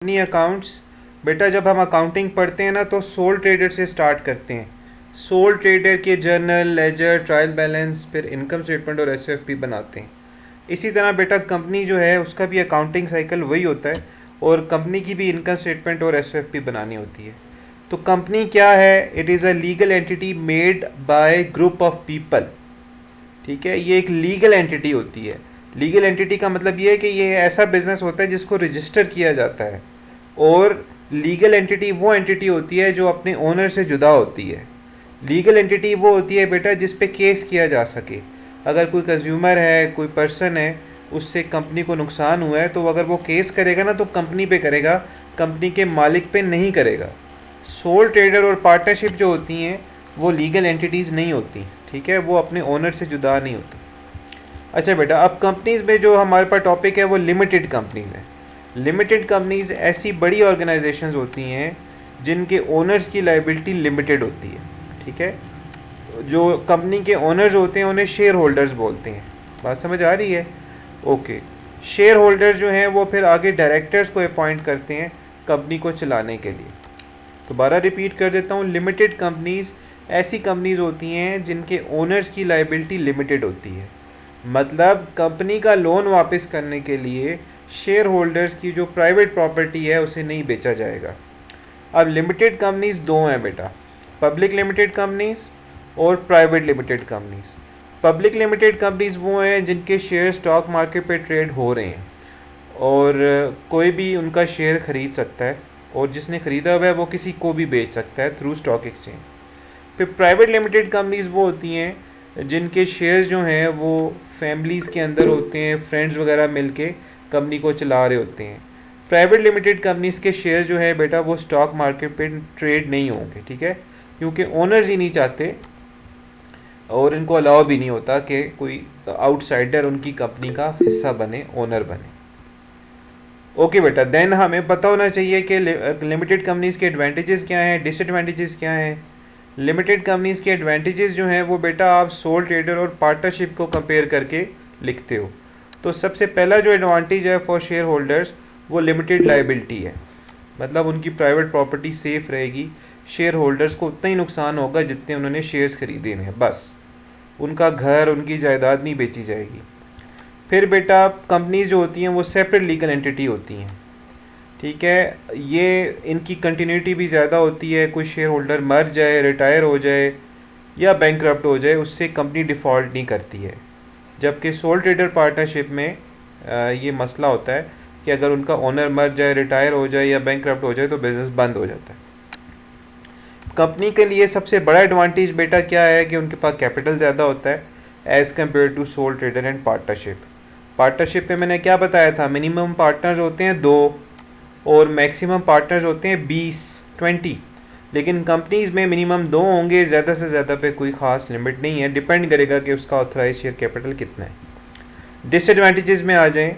Company accounts. बेटा जब हम अकाउंटिंग पढ़ते हैं ना तो सोल ट्रेडर से स्टार्ट करते हैं। सोल ट्रेडर के जर्नल, लेजर, ट्रायल बैलेंस, फिर इनकम स्टेटमेंट और एसओएफपी बनाते हैं। इसी तरह बेटा कंपनी जो है उसका भी अकाउंटिंग साइकिल वही होता है और कंपनी की भी इनकम स्टेटमेंट और एसओएफपी बनानी होती है। तो कंपनी क्या है? It is a legal entity made by group of people. ठीक है, ये एक लीगल एंटिटी होती है। लीगल एंटिटी का मतलब ये है कि ये ऐसा बिजनेस होता है जिसको रजिस्टर किया जाता है। और लीगल एंटिटी वो एंटिटी होती है जो अपने ओनर से जुदा होती है। लीगल एंटिटी वो होती है बेटा जिस पे केस किया जा सके। अगर कोई कंज्यूमर है, कोई पर्सन है, उससे कंपनी को नुकसान हुआ है तो अगर वो केस करेगा ना तो कंपनी पे करेगा, कंपनी के मालिक पे नहीं करेगा। सोल ट्रेडर और पार्टनरशिप जो होती हैं वो लीगल एंटिटीज़ नहीं होती। ठीक है, वो अपने ओनर से जुदा नहीं होती। अच्छा बेटा, अब कंपनीज़ में जो हमारे पास टॉपिक है वो लिमिटेड कंपनीज़ हैं। लिमिटेड कंपनीज़ ऐसी बड़ी ऑर्गेनाइजेशंस होती हैं जिनके ओनर्स की लाइबिलिटी लिमिटेड होती है। ठीक है, जो कंपनी के ओनर्स होते हैं उन्हें शेयर होल्डर्स बोलते हैं। बात समझ आ रही है? ओके। शेयर होल्डर जो हैं वो फिर आगे डायरेक्टर्स को अपॉइंट करते हैं कंपनी को चलाने के लिए। दोबारा रिपीट कर देता हूँ, लिमिटेड कंपनीज़ ऐसी कंपनीज़ होती हैं जिनके ओनर्स की लाइबिलिटी लिमिटेड होती है। मतलब कंपनी का लोन वापस करने के लिए शेयर होल्डर्स की जो प्राइवेट प्रॉपर्टी है उसे नहीं बेचा जाएगा। अब लिमिटेड कंपनीज़ दो हैं बेटा, पब्लिक लिमिटेड कंपनीज़ और private limited companies. Public limited companies वो हैं जिनके शेयर स्टॉक मार्केट पे ट्रेड हो रहे हैं और कोई भी उनका शेयर ख़रीद सकता है और जिसने ख़रीदा हुआ है वो किसी को भी बेच सकता है थ्रू स्टॉक एक्सचेंज। फिर प्राइवेट लिमिटेड कंपनीज़ वो होती हैं जिनके शेयर्स जो हैं वो फैमिलीज़ के अंदर होते हैं, फ्रेंड्स वगैरह मिलके कंपनी को चला रहे होते हैं। प्राइवेट लिमिटेड कंपनीज़ के शेयर जो है बेटा वो स्टॉक मार्केट पे ट्रेड नहीं होंगे। ठीक है, क्योंकि ओनर्स ही नहीं चाहते और इनको अलाउ भी नहीं होता कि कोई आउटसाइडर उनकी कंपनी का हिस्सा बने, ओनर बने। ओके बेटा, देन हमें पता होना चाहिए कि लिमिटेड कंपनीज़ के एडवांटेजेस क्या हैं, डिसएडवांटेजेस क्या हैं। लिमिटेड कंपनीज़ के एडवांटेजेस जो हैं वो बेटा आप सोल ट्रेडर और पार्टनरशिप को कंपेयर करके लिखते हो। तो सबसे पहला जो एडवांटेज है फॉर शेयर होल्डर्स वो लिमिटेड लाइबिलिटी है। मतलब उनकी प्राइवेट प्रॉपर्टी सेफ रहेगी, शेयर होल्डर्स को उतना ही नुकसान होगा जितने उन्होंने शेयर्स खरीदे हैं, बस उनका घर, उनकी जायदाद नहीं बेची जाएगी। फिर बेटा कंपनीज जो होती हैं वो सेपरेट लीगल एंटिटी होती हैं। ठीक है, ये इनकी कंटिन्यूटी भी ज़्यादा होती है। कोई शेयर होल्डर मर जाए, रिटायर हो जाए या बैंकरप्ट हो जाए उससे कंपनी डिफ़ॉल्ट नहीं करती है। जबकि सोल ट्रेडर पार्टनरशिप में ये मसला होता है कि अगर उनका ओनर मर जाए, रिटायर हो जाए या बैंकरप्ट हो जाए तो बिज़नेस बंद हो जाता है। कंपनी के लिए सबसे बड़ा एडवांटेज बेटा क्या है कि उनके पास कैपिटल ज़्यादा होता है as compare to sole trader and partnership. Partnership में मैंने क्या बताया था, मिनिमम पार्टनर्स होते हैं 2 और मैक्सिमम पार्टनर्स होते हैं 20। लेकिन कंपनीज़ में मिनिमम 2 होंगे, ज़्यादा से ज़्यादा पे कोई ख़ास लिमिट नहीं है, डिपेंड करेगा कि उसका ऑथराइज शेयर कैपिटल कितना है। डिसएडवांटेजेस में आ जाएं,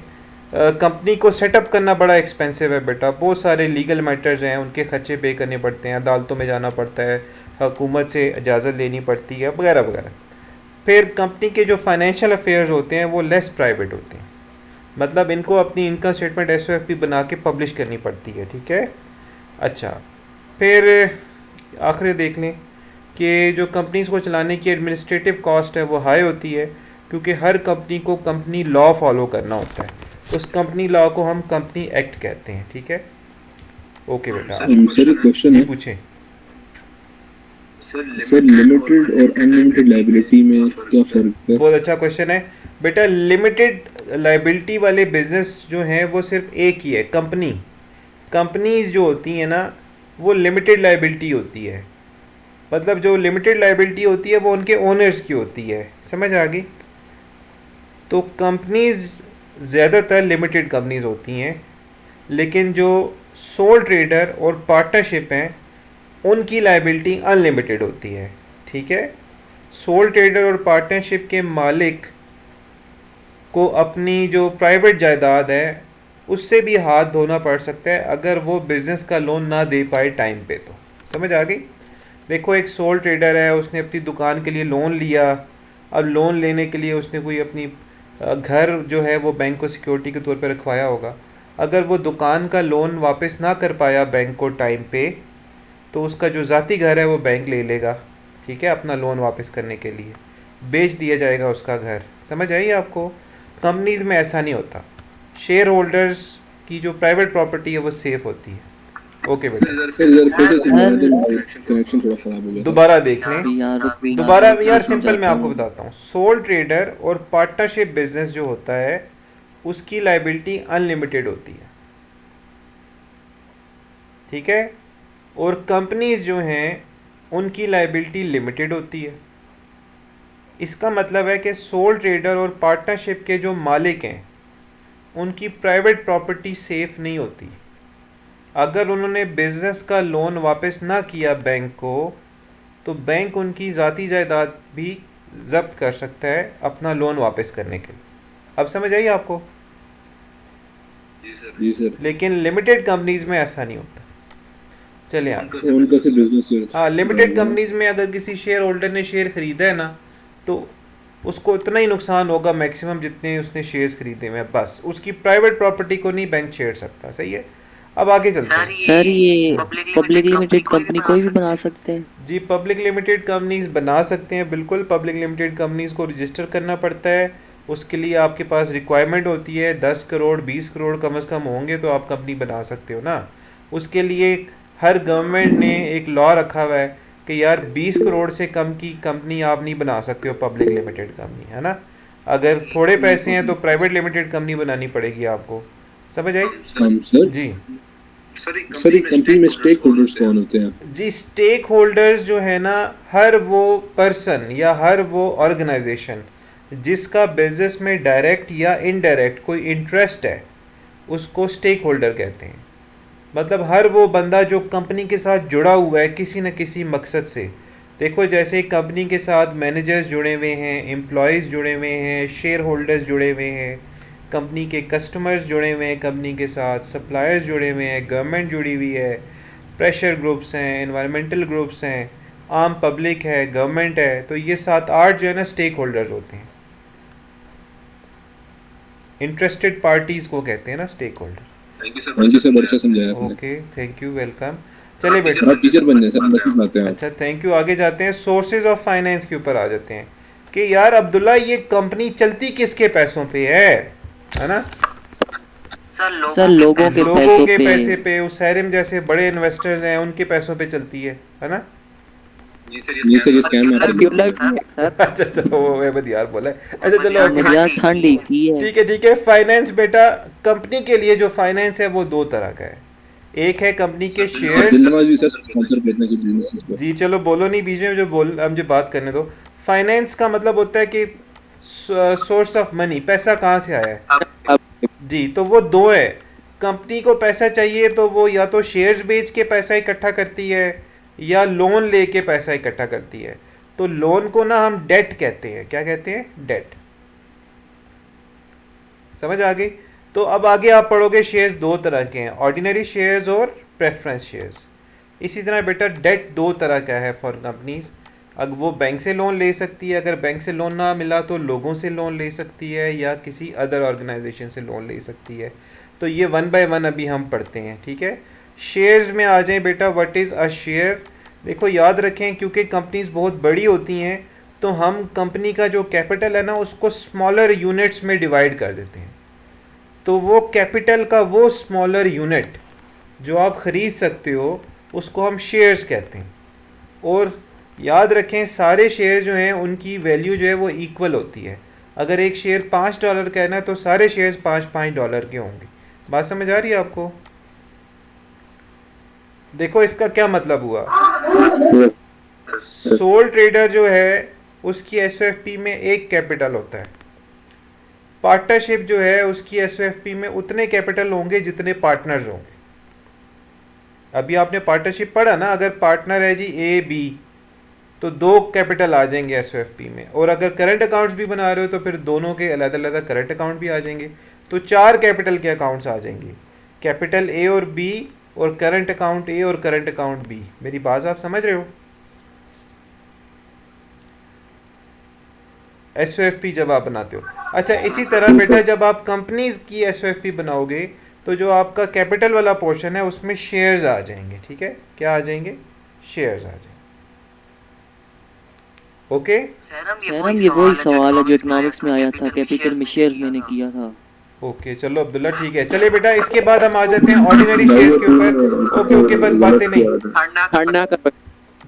कंपनी को सेटअप करना बड़ा एक्सपेंसिव है बेटा। बहुत सारे लीगल मैटर्स हैं, उनके खर्चे पे करने पड़ते हैं, अदालतों में जाना पड़ता है, हुकूमत से इजाज़त लेनी पड़ती है, वगैरह वगैरह। फिर कंपनी के जो फाइनेंशियल अफेयर्स होते हैं वो लेस प्राइवेट होते हैं। मतलब इनको अपनी इनकम स्टेटमेंट एसओएफपी बना के पब्लिश करनी पड़ती है। ठीक है, अच्छा। फिर आखिरी देख लें कि जो कंपनीज को चलाने की एडमिनिस्ट्रेटिव कॉस्ट है वो हाई होती है क्योंकि हर कंपनी को कंपनी लॉ फॉलो करना होता है। उस कंपनी लॉ को हम कंपनी एक्ट कहते हैं। ठीक है, ओके बेटा। सर एक क्वेश्चन जी है पूछें। सर, लिमिटेड और अनलिमिटेड लायबिलिटी में क्या फ़र्क है? बहुत अच्छा क्वेश्चन है बेटा। लिमिटेड लाइबिलिटी वाले बिजनेस जो हैं वो सिर्फ एक ही है, कंपनी। कंपनीज जो होती हैं ना वो लिमिटेड लाइबिलिटी होती है। मतलब जो लिमिटेड लाइबिलिटी होती है वो उनके ओनर्स की होती है। समझ आ गई? तो कंपनीज ज़्यादातर लिमिटेड कंपनीज होती हैं, लेकिन जो सोल ट्रेडर और पार्टनरशिप हैं उनकी लाइबिलिटी अनलिमिटेड होती है। ठीक है, सोल ट्रेडर और पार्टनरशिप के मालिक को अपनी जो प्राइवेट जायदाद है उससे भी हाथ धोना पड़ सकता है अगर वो बिज़नेस का लोन ना दे पाए टाइम पे। तो समझ आ गई? देखो, एक सोल ट्रेडर है, उसने अपनी दुकान के लिए लोन लिया। अब लोन लेने के लिए उसने कोई अपनी घर जो है वो बैंक को सिक्योरिटी के तौर पे रखवाया होगा। अगर वो दुकान का लोन वापस ना कर पाया बैंक को टाइम पे, तो उसका जो ज़ाती घर है वो बैंक ले लेगा, ठीक है, अपना लोन वापस करने के लिए बेच दिया जाएगा उसका घर। समझ आई आपको? कंपनीज में ऐसा नहीं होता, शेयर होल्डर्स की जो प्राइवेट प्रॉपर्टी है वो सेफ होती है। ओके बेटा, सर इधर फिर से समझाना सर तो कनेक्शन थोड़ा खराब हो गया था। दोबारा देख लें। यार दोबारा मैं यार फिर सिंपल मैं समझाता आपको हूँ। बताता हूँ। सोल ट्रेडर और पार्टनरशिप बिजनेस जो होता है उसकी लाइबिलिटी अनलिमिटेड होती है, ठीक है, और कंपनीज जो हैं उनकी लाइबिलिटी लिमिटेड होती है। इसका मतलब है कि सोल ट्रेडर और पार्टनरशिप के जो मालिक हैं उनकी प्राइवेट प्रॉपर्टी सेफ नहीं होती। अगर उन्होंने बिजनेस का लोन वापस ना किया बैंक को, तो बैंक उनकी ज़ाती जायदाद भी जब्त कर सकता है अपना लोन वापस करने के लिए। अब समझ आई आपको? जी सर। लेकिन लिमिटेड कंपनीज में ऐसा नहीं होता। चलिए आप, तो उनका से बिजनेस हाँ, लिमिटेड कंपनीज में अगर किसी शेयर होल्डर ने शेयर खरीदा है ना, तो उसको इतना ही नुकसान होगा मैक्सिमम जितने उसने शेयर्स खरीदे हुए हैं, बस उसकी प्राइवेट प्रॉपर्टी को नहीं बैंक छेड़ सकता। सही है, अब आगे चलते हैं। सर ये पब्लिक लिमिटेड कंपनी कोई भी बना सकते हैं? जी, पब्लिक लिमिटेड कंपनीज बना सकते हैं, बिल्कुल। पब्लिक लिमिटेड कंपनीज को रजिस्टर करना पड़ता है, उसके लिए आपके पास रिक्वायरमेंट होती है 10 करोड़ 20 करोड़ कम से कम होंगे तो आप कंपनी बना सकते हो ना। उसके लिए हर गवर्नमेंट ने एक लॉ रखा हुआ है कि यार 20 करोड़ से कम की कंपनी आप नहीं बना सकते हो, पब्लिक लिमिटेड कंपनी, है ना। अगर थोड़े पैसे हैं तो प्राइवेट लिमिटेड कंपनी बनानी पड़ेगी आपको। समझ आई? हम सर जी सर एक कंपनी में स्टेक होल्डर्स कौन होते हैं? जी, स्टेक होल्डर्स जो है ना, हर वो पर्सन या हर वो ऑर्गेनाइजेशन जिसका बिजनेस में डायरेक्ट या इनडायरेक्ट कोई इंटरेस्ट है उसको स्टेक होल्डर कहते हैं। मतलब हर वो बंदा जो कंपनी के साथ जुड़ा हुआ है किसी न किसी मकसद से। देखो, जैसे कंपनी के साथ मैनेजर्स जुड़े हुए हैं, एम्प्लॉयज़ जुड़े हुए हैं, शेयर होल्डर्स जुड़े हुए हैं, कंपनी के कस्टमर्स जुड़े हुए हैं कंपनी के साथ, सप्लायर्स जुड़े हुए हैं, गवर्नमेंट जुड़ी हुई है, प्रेशर ग्रुप्स हैं, एनवायरमेंटल ग्रुप्स हैं, आम पब्लिक है, गवर्नमेंट है, तो ये 7-8 जो है ना स्टेक होल्डर्स होते हैं। इंटरेस्टेड पार्टीज को कहते हैं ना stake holder. Thank you sir, बड़ा अच्छा समझाया आपने। Okay, thank you, welcome. चलिए बेटा, सर आप टीचर बन जाए सर, हम नहीं पाते हैं आप। अच्छा, थैंक यू। आगे जाते हैं, सोर्सेज ऑफ फाइनेंस के ऊपर आ जाते हैं कि यार अब्दुल्ला ये कंपनी चलती किसके पैसों पे है ना? सर लोगों के लोगों पैसों के पे। पैसे पे, उस सैरिम जैसे बड़े इन्वेस्टर्स हैं उनके पैसों पे चलती है ना? जी सर ये स्कैम है सर आपके ट्यूबलाइट लिए। भी है सर। अच्छा चलो, वो मैं यार बोला है। अच्छा चलो, मुझे यार ठंड ही की है। ठीक है ठीक है। फाइनेंस बेटा, कंपनी के लिए जो फाइनेंस है वो दो तरह का है। एक है कंपनी के सर शेयर्स। दिलनवाज भी सर स्पॉन्सर करते हैं कुछ बिजनेसेस को। जी चलो, बोलो नहीं बीच में, मुझे बात करने दो। फाइनेंस का मतलब होता है कि सोर्स ऑफ मनी, पैसा कहाँ से आया है। जी, तो वो दो है। कंपनी को पैसा चाहिए तो वो या तो शेयर्स बेच के पैसा इकट्ठा करती है या लोन लेके पैसा इकट्ठा करती है। तो लोन को ना हम डेट कहते हैं। क्या कहते हैं? डेट। समझ आ गई? तो अब आगे आप पढ़ोगे शेयर्स दो तरह के हैं, ऑर्डिनरी शेयर्स और प्रेफरेंस शेयर्स। इसी तरह बेटा डेट दो तरह का है फॉर कंपनीज। अगर वो बैंक से लोन ले सकती है, अगर बैंक से लोन ना मिला तो लोगों से लोन ले सकती है या किसी अदर ऑर्गेनाइजेशन से लोन ले सकती है। तो ये 1 बाय 1 अभी हम पढ़ते हैं, ठीक है। शेयर्स में आ जाए बेटा, व्हाट इज़ अ शेयर। देखो याद रखें, क्योंकि कंपनीज बहुत बड़ी होती हैं तो हम कंपनी का जो कैपिटल है ना उसको स्मॉलर यूनिट्स में डिवाइड कर देते हैं। तो वो कैपिटल का वो स्मॉलर यूनिट जो आप ख़रीद सकते हो उसको हम शेयर्स कहते हैं। और याद रखें, सारे शेयर जो हैं उनकी वैल्यू जो है वो इक्वल होती है। अगर एक शेयर $5 का है ना तो सारे शेयर्स $5 के होंगे। बात समझ आ रही है आपको? देखो इसका क्या मतलब हुआ। सोल ट्रेडर जो है उसकी एसओएफपी में एक कैपिटल होता है। पार्टनरशिप जो है उसकी एसओएफपी में उतने कैपिटल होंगे जितने पार्टनर्स होंगे। अभी आपने पार्टनरशिप पढ़ा ना, अगर पार्टनर है जी ए बी तो 2 कैपिटल आ जाएंगे एसओएफपी में। और अगर करंट अकाउंट्स भी बना रहे हो तो फिर दोनों के अलग अलग करंट अकाउंट भी आ जाएंगे। तो 4 कैपिटल के अकाउंट्स आ जाएंगे, कैपिटल ए और बी और करंट अकाउंट ए और करंट अकाउंट बी। मेरी बात आप समझ रहे हो? एसओएफपी जब आप बनाते हो। अच्छा, इसी तरह बेटा जब आप कंपनीज की एसओएफपी बनाओगे तो जो आपका कैपिटल वाला पोर्शन है उसमें शेयर्स आ जाएंगे, ठीक है, क्या आ जाएंगे, शेयर्स आ जाएंगे। ओके, सहरम ये वही सवाल है जो इकोनॉमिक्स में आया था, कैपिटल में शेयर्स मैंने किया था। ओके चलो अब्दुल्ला ठीक है। चलिए बेटा इसके बाद हम आ जाते हैं ऑर्डिनरी भाई शेयर्स वो के ठीक ऊपर। ओके है, ओके बस गलत बातें नहीं, किया था। ठंडा कर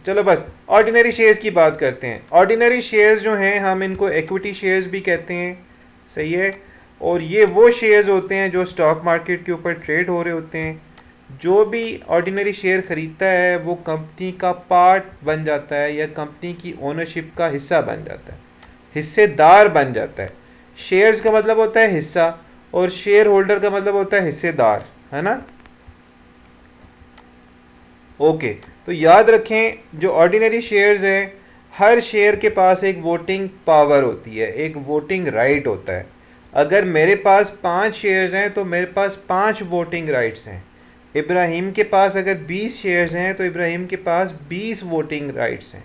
चलो बस ऑर्डिनरी शेयर्स की बात करते हैं। ऑर्डिनरी शेयर्स जो हैं हम इनको इक्विटी शेयर्स भी कहते हैं, सही है। और ये वो शेयर्स होते हैं जो स्टॉक मार्केट के ऊपर ट्रेड हो रहे होते हैं। जो भी ऑर्डिनरी शेयर खरीदता है वो कंपनी का पार्ट बन जाता है या कंपनी की ओनरशिप का हिस्सा बन जाता है, हिस्सेदार बन जाता है। शेयर्स का मतलब होता है हिस्सा और शेयर होल्डर का मतलब होता है हिस्सेदार, है ना। ओके तो याद रखें जो ऑर्डिनरी शेयर्स हैं हर शेयर के पास एक वोटिंग पावर होती है, एक वोटिंग राइट होता है। अगर मेरे पास 5 शेयर्स हैं तो मेरे पास 5 वोटिंग राइट्स हैं। इब्राहिम के पास अगर 20 शेयर्स हैं तो इब्राहिम के पास 20 वोटिंग राइट्स हैं।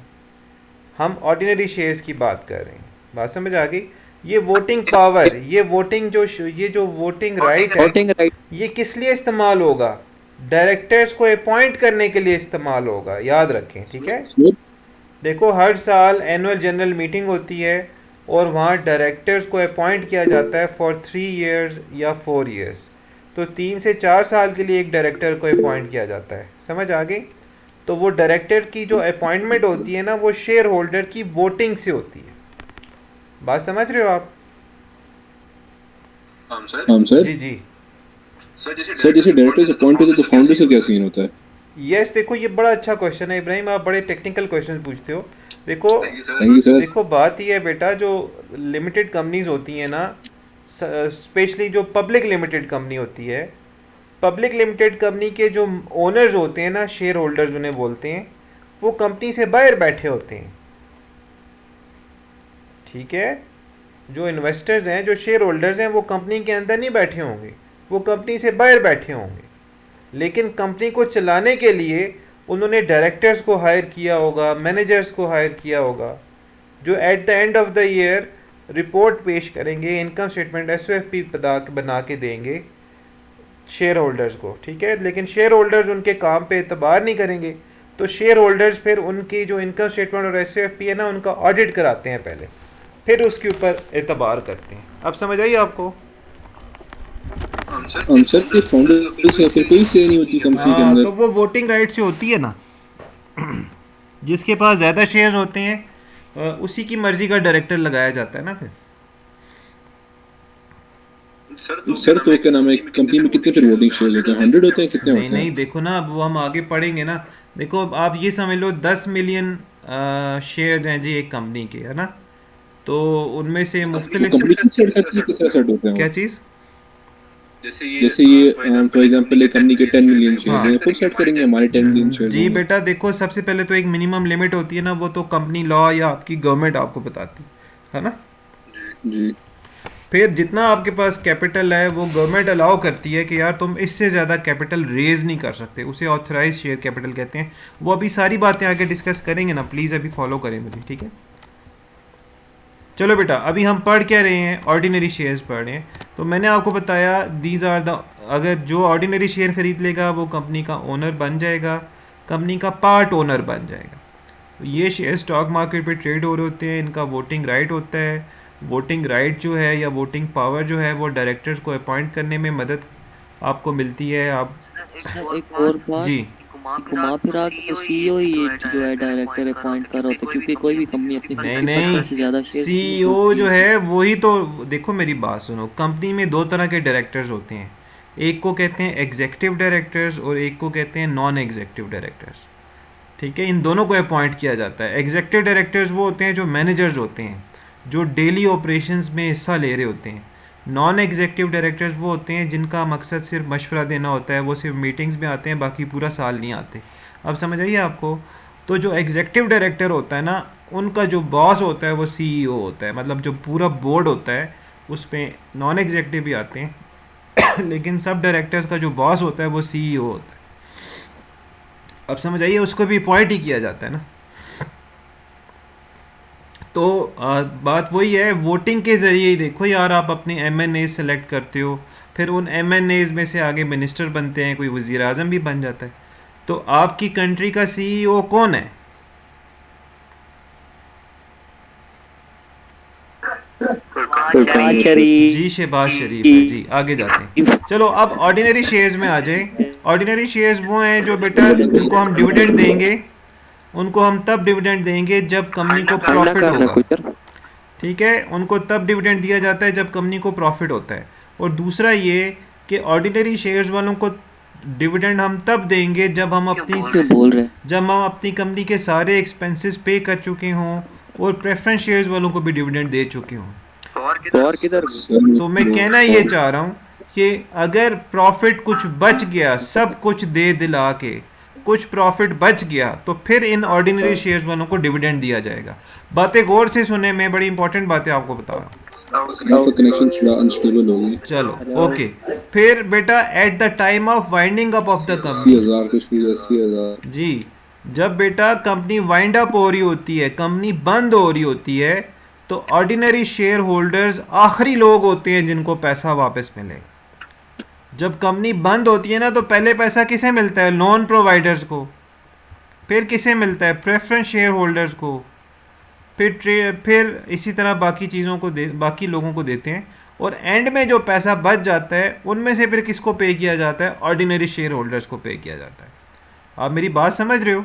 हम ऑर्डिनरी शेयर्स की बात कर रहे हैं, बात समझ आ गई। ये वोटिंग पावर, ये जो वोटिंग राइट है वोटिंग राइट। ये किस लिए इस्तेमाल होगा, डायरेक्टर्स को अपॉइंट करने के लिए इस्तेमाल होगा, याद रखें, ठीक है। देखो हर साल एनुअल जनरल मीटिंग होती है और वहाँ डायरेक्टर्स को अपॉइंट किया जाता है फॉर 3 इयर्स या 4 इयर्स। तो 3 से 4 साल के लिए एक डायरेक्टर को अपॉइंट किया जाता है, समझ आ गई। तो वो डायरेक्टर की जो अपॉइंटमेंट होती है ना वो शेयर होल्डर की वोटिंग से होती है, बात समझ रहे हो आप। हम सर। जी जी सर जैसे डायरेक्टर्स अपॉइंट होते तो फाउंडर से क्या सीन होता है? यस देखो ये बड़ा अच्छा क्वेश्चन है इब्राहिम, आप बड़े टेक्निकल क्वेश्चन पूछते हो। देखो थैंक यू सर। देखो बात ये है बेटा, जो लिमिटेड कंपनीज होती हैं ना, स्पेशली जो पब्लिक लिमिटेड कंपनी होती है, पब्लिक लिमिटेड कंपनी के जो ओनर्स होते हैं ना, शेयर होल्डर्स उन्हें बोलते हैं, वो कंपनी से बाहर बैठे होते हैं, ठीक है। जो इन्वेस्टर्स हैं, जो शेयर होल्डर्स हैं, वो कंपनी के अंदर नहीं बैठे होंगे, वो कंपनी से बाहर बैठे होंगे। लेकिन कंपनी को चलाने के लिए उन्होंने डायरेक्टर्स को हायर किया होगा, मैनेजर्स को हायर किया होगा, जो at the end of the year report पेश करेंगे, इनकम स्टेटमेंट एसओएफपी बना के देंगे शेयर होल्डर्स को, ठीक है। लेकिन शेयर होल्डर्स उनके काम पे एतबार नहीं करेंगे, तो शेयर होल्डर्स फिर उनकी जो इनकम स्टेटमेंट और एसओएफपी है ना उनका ऑडिट कराते हैं पहले, फिर उसके ऊपर एतबार करते हैं। अब समझ आई आपको। हम सर के फाउंडर से फिर कोई से नहीं होती कंपनी के अंदर? तो वो वोटिंग राइट से होती है ना, जिसके पास ज़्यादा शेयर्स होते हैं उसी की मर्जी का डायरेक्टर लगाया जाता है ना फिर। सर तो क्या नाम है, कंपनी में कितने फिर वोटिंग शेयर्स होते हैं? 100 होते हैं, कितने नहीं होते हैं? नहीं देखो ना, अब वो हम आगे पढ़ेंगे ना। देखो अब आप ये समझ लो 10 मिलियन शेयर हैं जी एक कंपनी के, है ना। तो उनमें से मुख्तलिफ कंपनी खुद सेट करती है, किस तरह सेट होते हैं क्या वो? चीज़, जैसे ये फॉर एग्जांपल एक कंपनी के 10 मिलियन शेयर्स हैं, खुद सेट करेंगे हमारे 10 मिलियन शेयर्स जी होंगे। बेटा देखो सबसे पहले तो एक मिनिमम लिमिट होती है ना, वो तो कंपनी लॉ या आपकी गवर्नमेंट आपको बताती है ना। जी। फिर जितना आपके पास कैपिटल है वो गवर्नमेंट अलाउ करती है कि यार तुम इससे ज़्यादा कैपिटल रेज नहीं कर सकते, उसे ऑथराइज शेयर कैपिटल कहते हैं। वो अभी सारी बातें आगे डिस्कस करेंगे ना, प्लीज़ अभी फॉलो करें मुझे, ठीक है। चलो बेटा अभी हम पढ़ क्या रहे हैं, ऑर्डिनरी शेयर्स पढ़ रहे हैं। तो मैंने आपको बताया दीज आर द, अगर जो ऑर्डिनरी शेयर खरीद लेगा वो कंपनी का ओनर बन जाएगा, कंपनी का पार्ट ओनर बन जाएगा। तो ये शेयर स्टॉक मार्केट पे ट्रेड हो रहे होते हैं, इनका वोटिंग राइट होता है। वोटिंग राइट जो है या वोटिंग पावर जो है वो डायरेक्टर्स को अपॉइंट करने में मदद आपको मिलती है। आप सर एक और बात, जी घुमा फिरा के तो सीईओ ही जो है डायरेक्टर अपॉइंट कर होते हैं, क्योंकि कोई भी कंपनी अपनी नहीं 50% नहीं से ज्यादा शेयर सीईओ जो है वही तो, देखो मेरी बात सुनो, कंपनी में दो तरह के डायरेक्टर्स होते हैं, एक को कहते हैं एग्जीक्यूटिव डायरेक्टर्स और एक को कहते हैं नॉन एग्जीक्यूटिव डायरेक्टर्स, ठीक है। इन दोनों को अपॉइंट किया जाता है। एग्जीक्यूटिव डायरेक्टर्स वो होते हैं जो मैनेजर्स होते हैं, जो डेली ऑपरेशंस में हिस्सा ले रहे होते हैं। नॉन एग्जीक्यूटिव डायरेक्टर्स वो होते हैं जिनका मकसद सिर्फ मशवरा देना होता है, वो सिर्फ मीटिंग्स में आते हैं, बाकी पूरा साल नहीं आते। अब समझ आइए आपको। तो जो एग्जीक्यूटिव डायरेक्टर होता है ना, उनका जो बॉस होता है वो सीईओ होता है, मतलब जो पूरा बोर्ड होता है उस पर नॉन एग्जीक्यूटिव भी आते हैं लेकिन सब डायरेक्टर्स का जो बॉस होता है वो सीईओ होता है। अब समझ आइए, उसको भी अपॉइंट ही किया जाता है ना। तो बात वही है, वोटिंग के ज़रिए ही देखो यार, आप अपने एमएनए सेलेक्ट करते हो, फिर उन MNAs में से आगे मिनिस्टर बनते हैं, कोई वज़ीर आज़म भी बन जाता है। तो आपकी कंट्री का CEO कौन है? फरमान शरीफ जी शहबाज शरीफ है जी। आगे जाते हैं, चलो अब ऑर्डिनरी शेयर्स में आ जाए। ऑर्डिनरी शेयर्स वो हैं जो बेटा उनको हम डिविडेंड देंगे, उनको हम तब डिविडेंड देंगे जब कंपनी को प्रॉफिट होगा। ठीक है, उनको तब डिविडेंड दिया जाता है जब कंपनी को प्रॉफिट होता है। और दूसरा ये कि ऑर्डिनरी शेयर्स वालों को डिविडेंड हम तब देंगे जब हम अपनी कंपनी के सारे एक्सपेंसेस पे कर चुके हों और प्रेफरेंस शेयर्स वालों को भी डिविडेंड दे चुके हों। और किधर तो मैं कहना ये चाह रहा हूँ कि अगर प्रॉफिट कुछ बच गया, सब कुछ दे दिला के कुछ प्रॉफिट बच गया, तो फिर इन ऑर्डिनरी शेयर्स वालों को डिविडेंड दिया जाएगा। बातें गौर से सुने, मैं बड़ी इंपॉर्टेंट बातें आपको बता रहा हूँ। कनेक्शन थोड़ा अनस्टेबल हो गया। चलो ओके। फिर बेटा eight the time of winding up of the company, 80,000 कुछ भी 80,000 जी, जब बेटा कंपनी वाइंड अप हो रही होती है, कंपनी बंद हो रही होती है, तो ऑर्डिनरी शेयर होल्डर्स आखिरी लोग होते हैं जिनको पैसा वापस मिलेगा। जब कंपनी बंद होती है ना, तो पहले पैसा किसे मिलता है? लोन प्रोवाइडर्स को। फिर किसे मिलता है? प्रेफरेंस शेयर होल्डर्स को। फिर इसी तरह बाकी चीज़ों को बाकी लोगों को देते हैं। और एंड में जो पैसा बच जाता है उनमें से फिर किसको पे किया जाता है? ऑर्डिनरी शेयर होल्डर्स को पे किया जाता है। आप मेरी बात समझ रहे हो?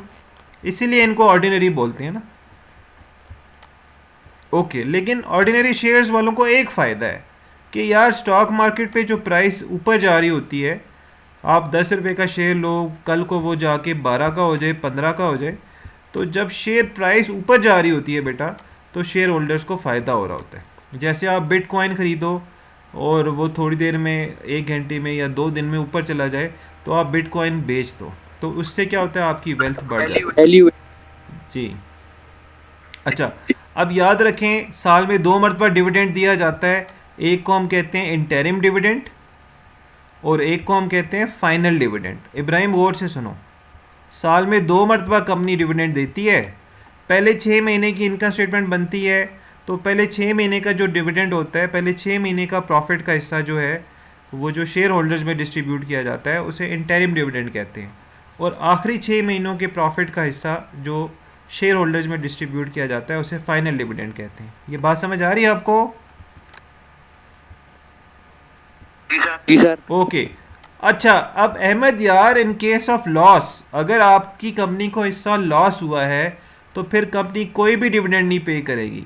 इसीलिए इनको ऑर्डिनरी बोलते हैं ना। ओके, लेकिन ऑर्डिनरी शेयर्स वालों को एक फ़ायदा है कि यार स्टॉक मार्केट पे जो प्राइस ऊपर जा रही होती है, आप 10 रुपये का शेयर लो, कल को वो जाके 12 का हो जाए, 15 का हो जाए, तो जब शेयर प्राइस ऊपर जा रही होती है बेटा, तो शेयर होल्डर्स को फ़ायदा हो रहा होता है। जैसे आप बिटकॉइन ख़रीदो और वो थोड़ी देर में, 1 घंटे में या 2 दिन में ऊपर चला जाए, तो आप बिटकॉइन बेच दो, तो उससे क्या होता है? आपकी वेल्थ बढ़ जाती है जी। अच्छा, अब याद रखें, साल में 2 मरतबा डिविडेंड दिया जाता है। एक को हम कहते हैं इंटरिम डिविडेंड और एक को हम कहते हैं फाइनल डिविडेंड। इब्राहिम गौर से सुनो, साल में 2 मरतबा कंपनी डिविडेंड देती है। पहले 6 महीने की इनकम स्टेटमेंट बनती है, तो पहले 6 महीने का जो डिविडेंड होता है, पहले 6 महीने का प्रॉफिट का हिस्सा जो है, वो जो शेयर होल्डर्स में डिस्ट्रीब्यूट किया जाता है, उसे इंटरिम डिविडेंड कहते हैं। और आखिरी 6 महीनों के प्रॉफिट का हिस्सा जो शेयर होल्डर्स में डिस्ट्रीब्यूट किया जाता है, उसे फाइनल डिविडेंड कहते हैं। ये बात समझ आ रही है आपको? जी सर। ओके। अच्छा, अब अहमद यार, इन केस ऑफ लॉस, अगर आपकी कंपनी को इस साल लॉस हुआ है, तो फिर कंपनी कोई भी डिविडेंड नहीं पे करेगी।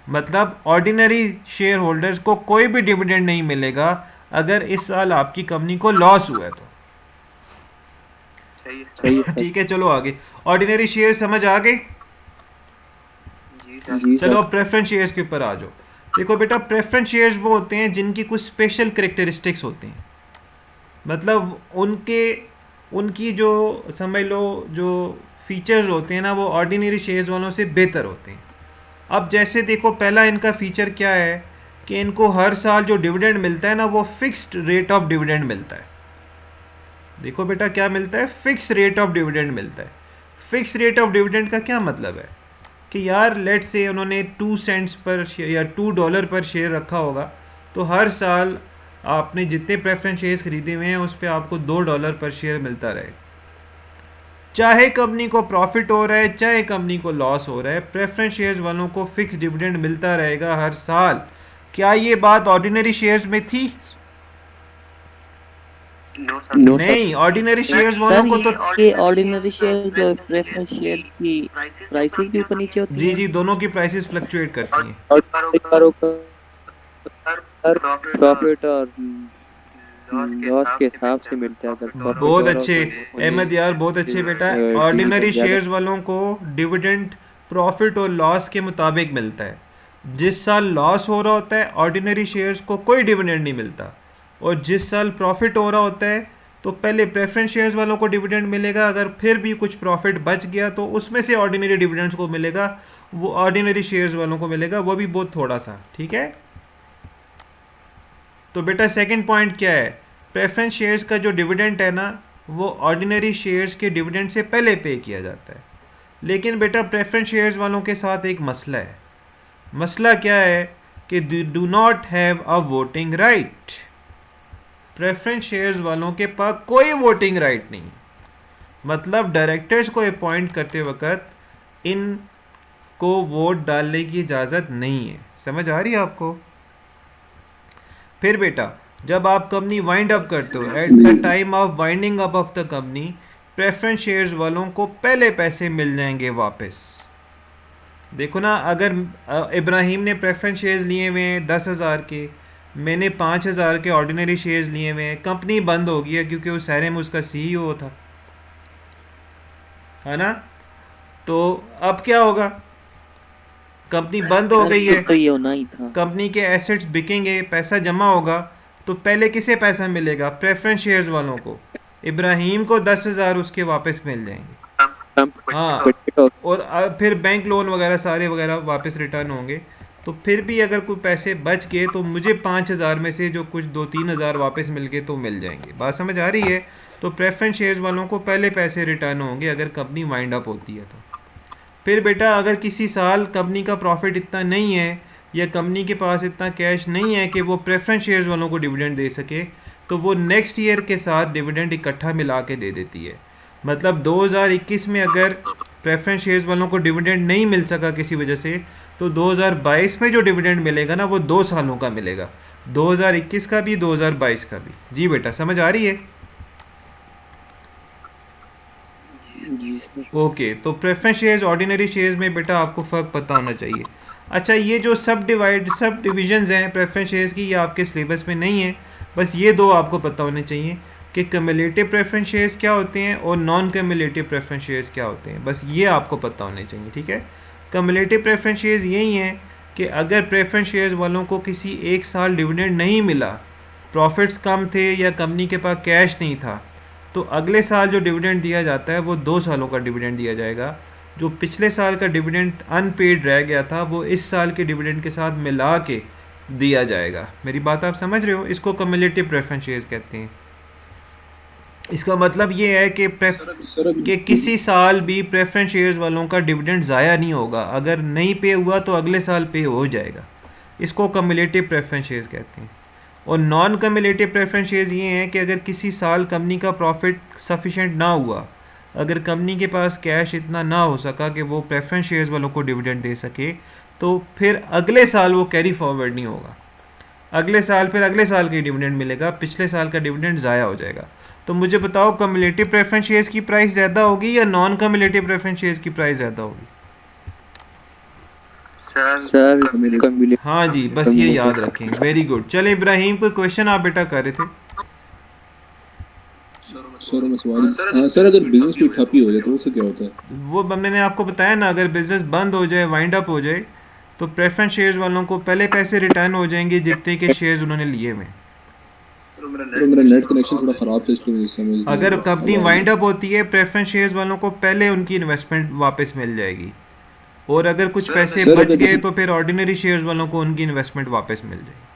मतलब ऑर्डिनरी शेयर होल्डर्स को कोई भी डिविडेंड नहीं मिलेगा अगर इस साल आपकी कंपनी को लॉस हुआ है तो। सही है। ठीक है, चलो आगे। ऑर्डिनरी शेयर समझ आ गए? चलो प्रेफरेंस शेयर्स के ऊपर आ जाओ। देखो बेटा, प्रेफरेंस शेयर्स वो होते हैं जिनकी कुछ स्पेशल करेक्टरिस्टिक्स होती हैं। मतलब उनकी जो समझ लो जो फीचर्स होते हैं ना, वो ऑर्डिनरी शेयर्स वालों से बेहतर होते हैं। अब जैसे देखो, पहला इनका फीचर क्या है कि इनको हर साल जो डिविडेंड मिलता है ना, वो फिक्स्ड रेट ऑफ डिविडेंड मिलता है। देखो बेटा, क्या मिलता है? फिक्स रेट ऑफ डिविडेंड मिलता है। फिक्स रेट ऑफ डिविडेंड का क्या मतलब है कि यार लेट से उन्होंने 2 सेंट्स पर शेयर या $2 पर शेयर रखा होगा, तो हर साल आपने जितने प्रेफरेंस शेयर्स खरीदे हुए हैं उस पर आपको $2 पर शेयर मिलता रहे। चाहे कंपनी को प्रॉफिट हो रहा है, चाहे कंपनी को लॉस हो रहा है, प्रेफरेंस शेयर्स वालों को फिक्स डिविडेंड मिलता रहेगा हर साल। क्या ये बात ऑर्डिनरी शेयर्स में थी? नहीं, ऑर्डिनरी शेयर्स वालों को तो ये ऑर्डिनरी शेयर्स और प्रेफरेंस शेयर्स की प्राइसेस भी ऊपर नीचे होती जी, दोनों की प्राइसेस फ्लक्चुएट करती हैं। और प्रॉफिट और लॉस के हिसाब से मिलता है। अगर बहुत अच्छे अहमद यार, बहुत अच्छे बेटा। ऑर्डिनरी शेयर्स वालों को डिविडेंड प्रॉफिट और लॉस के मुताबिक मिलता है। जिस साल लॉस हो रहा होता है, ऑर्डिनरी शेयर्स को कोई डिविडेंड नहीं मिलता, और जिस साल प्रॉफिट हो रहा होता है तो पहले प्रेफरेंस शेयर्स वालों को डिविडेंड मिलेगा। अगर फिर भी कुछ प्रॉफिट बच गया तो उसमें से ऑर्डिनरी डिविडेंड्स को मिलेगा, वो ऑर्डिनरी शेयर्स वालों को मिलेगा, वो भी बहुत थोड़ा सा। ठीक है, तो बेटा सेकंड पॉइंट क्या है? प्रेफरेंस शेयर्स का जो डिविडेंड है ना, वो ऑर्डिनरी शेयर्स के डिविडेंड से पहले पे किया जाता है। लेकिन बेटा प्रेफरेंस शेयर्स वालों के साथ एक मसला है। मसला क्या है कि do not have a voting right. Preference shares वालों के पास कोई वोटिंग राइट नहीं, मतलब डायरेक्टर्स को अपॉइंट करते वक्त इन को वोट डालने की इजाज़त नहीं है। समझ आ रही है आपको? फिर बेटा जब आप कंपनी वाइंड अप करते हो, eight the time of winding up of the company, preference shares वालों को पहले पैसे मिल जाएंगे वापस। देखो ना, अगर इब्राहिम ने प्रेफरेंस शेयर्स लिए हुए हैं 10,000 के, मैंने 5,000 के ऑर्डिनरी शेयर्स लिए हुए हैं, कंपनी बंद हो गई है क्योंकि उस सारे में उसका सीईओ था, है ना? तो अब क्या होगा? कंपनी बंद हो गई है, तो ये होना ही था। कंपनी के एसेट्स बिकेंगे, पैसा जमा होगा, तो पहले किसे पैसा मिलेगा? प्रेफरेंस शेयर्स वालों को। इब्राहिम को 10,000 उसके वापस मिल जाएंगे, हाँ, और फिर बैंक लोन वगैरह सारे वगैरह वापस रिटर्न होंगे। तो फिर भी अगर कोई पैसे बच गए तो मुझे 5,000 में से जो कुछ 2-3 हज़ार वापस मिल गए तो मिल जाएंगे। बात समझ आ रही है? तो प्रेफरेंस शेयर्स वालों को पहले पैसे रिटर्न होंगे अगर कंपनी वाइंड अप होती है तो। फिर बेटा अगर किसी साल कंपनी का प्रॉफिट इतना नहीं है या कंपनी के पास इतना कैश नहीं है कि वो प्रेफरेंस शेयर्स वालों को डिविडेंड दे सके, तो वो नेक्स्ट ईयर के साथ डिविडेंड इकट्ठा मिला के दे देती है। मतलब 2021 में अगर प्रेफरेंस शेयर्स वालों को डिविडेंड नहीं मिल सका किसी वजह से, तो 2022 में जो डिविडेंड मिलेगा ना वो 2 सालों का मिलेगा, 2021 का भी 2022 का भी। जी बेटा समझ आ रही है? ओके, तो प्रेफरेंस शेयर्स ऑर्डिनरी शेयर्स में बेटा आपको फ़र्क पता होना चाहिए। अच्छा, ये जो सब डिविजन्स हैं प्रेफरेंस शेयर्स की, ये आपके सिलेबस में नहीं है, बस ये दो आपको पता होने चाहिए कि कम्युलेटिव प्रेफरेंस शेयर्स क्या होते हैं और नॉन कम्युलेटिव प्रेफरेंस शेयर्स क्या होते हैं, बस ये आपको पता होने चाहिए, ठीक है? कम्युलेटिव प्रेफरेंस शेयर्स यही हैं कि अगर प्रेफरेंस शेयर्स वालों को किसी एक साल डिविडेंड नहीं मिला, प्रॉफिट्स कम थे या कंपनी के पास कैश नहीं था, तो अगले साल जो डिविडेंड दिया जाता है वो 2 सालों का डिविडेंड दिया जाएगा। जो पिछले साल का डिविडेंड अनपेड रह गया था वो इस साल के डिविडेंड के साथ मिला के दिया जाएगा। मेरी बात आप समझ रहे हो? इसको कम्युलेटिव प्रेफरेंस शेयर्स कहते हैं। इसका मतलब ये है कि किसी साल भी प्रेफरेंस शेयर्स वालों का डिविडेंड ज़ाया नहीं होगा, अगर नहीं पे हुआ तो अगले साल पे हो जाएगा। इसको कम्युलेटिव प्रेफरेंस शेयर्स कहते हैं। और नॉन कम्युलेटिव प्रेफरेंस शेयर्स ये हैं कि अगर किसी साल कंपनी का प्रॉफिट सफिशेंट ना हुआ, अगर कंपनी के पास कैश इतना ना हो सका कि वो प्रेफरेंस शेयर्स वालों को डिविडेंड दे सके, तो फिर अगले साल वो कैरी फॉरवर्ड नहीं होगा, अगले साल फिर अगले साल की डिविडेंड मिलेगा, पिछले साल का डिविडेंड ज़ाया हो जाएगा। तो मुझे बताओ, कम्युलेटिव प्रेफरेंस शेयर्स की प्राइस ज़्यादा होगी या नॉन कम्युलेटिव प्रेफरेंस शेयर्स की प्राइस ज़्यादा होगी? सर हाँ जी, बस ये याद रखें। Very good. चले इब्राहिम, कोई क्वेश्चन आप बेटा कर रहे थे? सर अगर बिजनेस कोई ठप हो जाए तो उससे क्या होता है? वो मैंने आपको बताया ना, अगर बिजनेस बंद हो जाए, वाइंड अप हो जाए, तो प्रेफरेंस शेयर्स वालों को पहले पैसे रिटर्न हो जाएंगे जितने के शेयर्स उन्होंने लिए हुए। मेरा नेट कनेक्शन थोड़ा ख़राब था इसलिए मुझे समझ नहीं अगर आया। कंपनी वाइंड अप होती है, प्रेफरेंस शेयर्स वालों को पहले उनकी इन्वेस्टमेंट वापस मिल जाएगी, और अगर कुछ पैसे बच गए तो फिर ऑर्डिनरी शेयर्स वालों को उनकी इन्वेस्टमेंट वापस मिल जाएगी।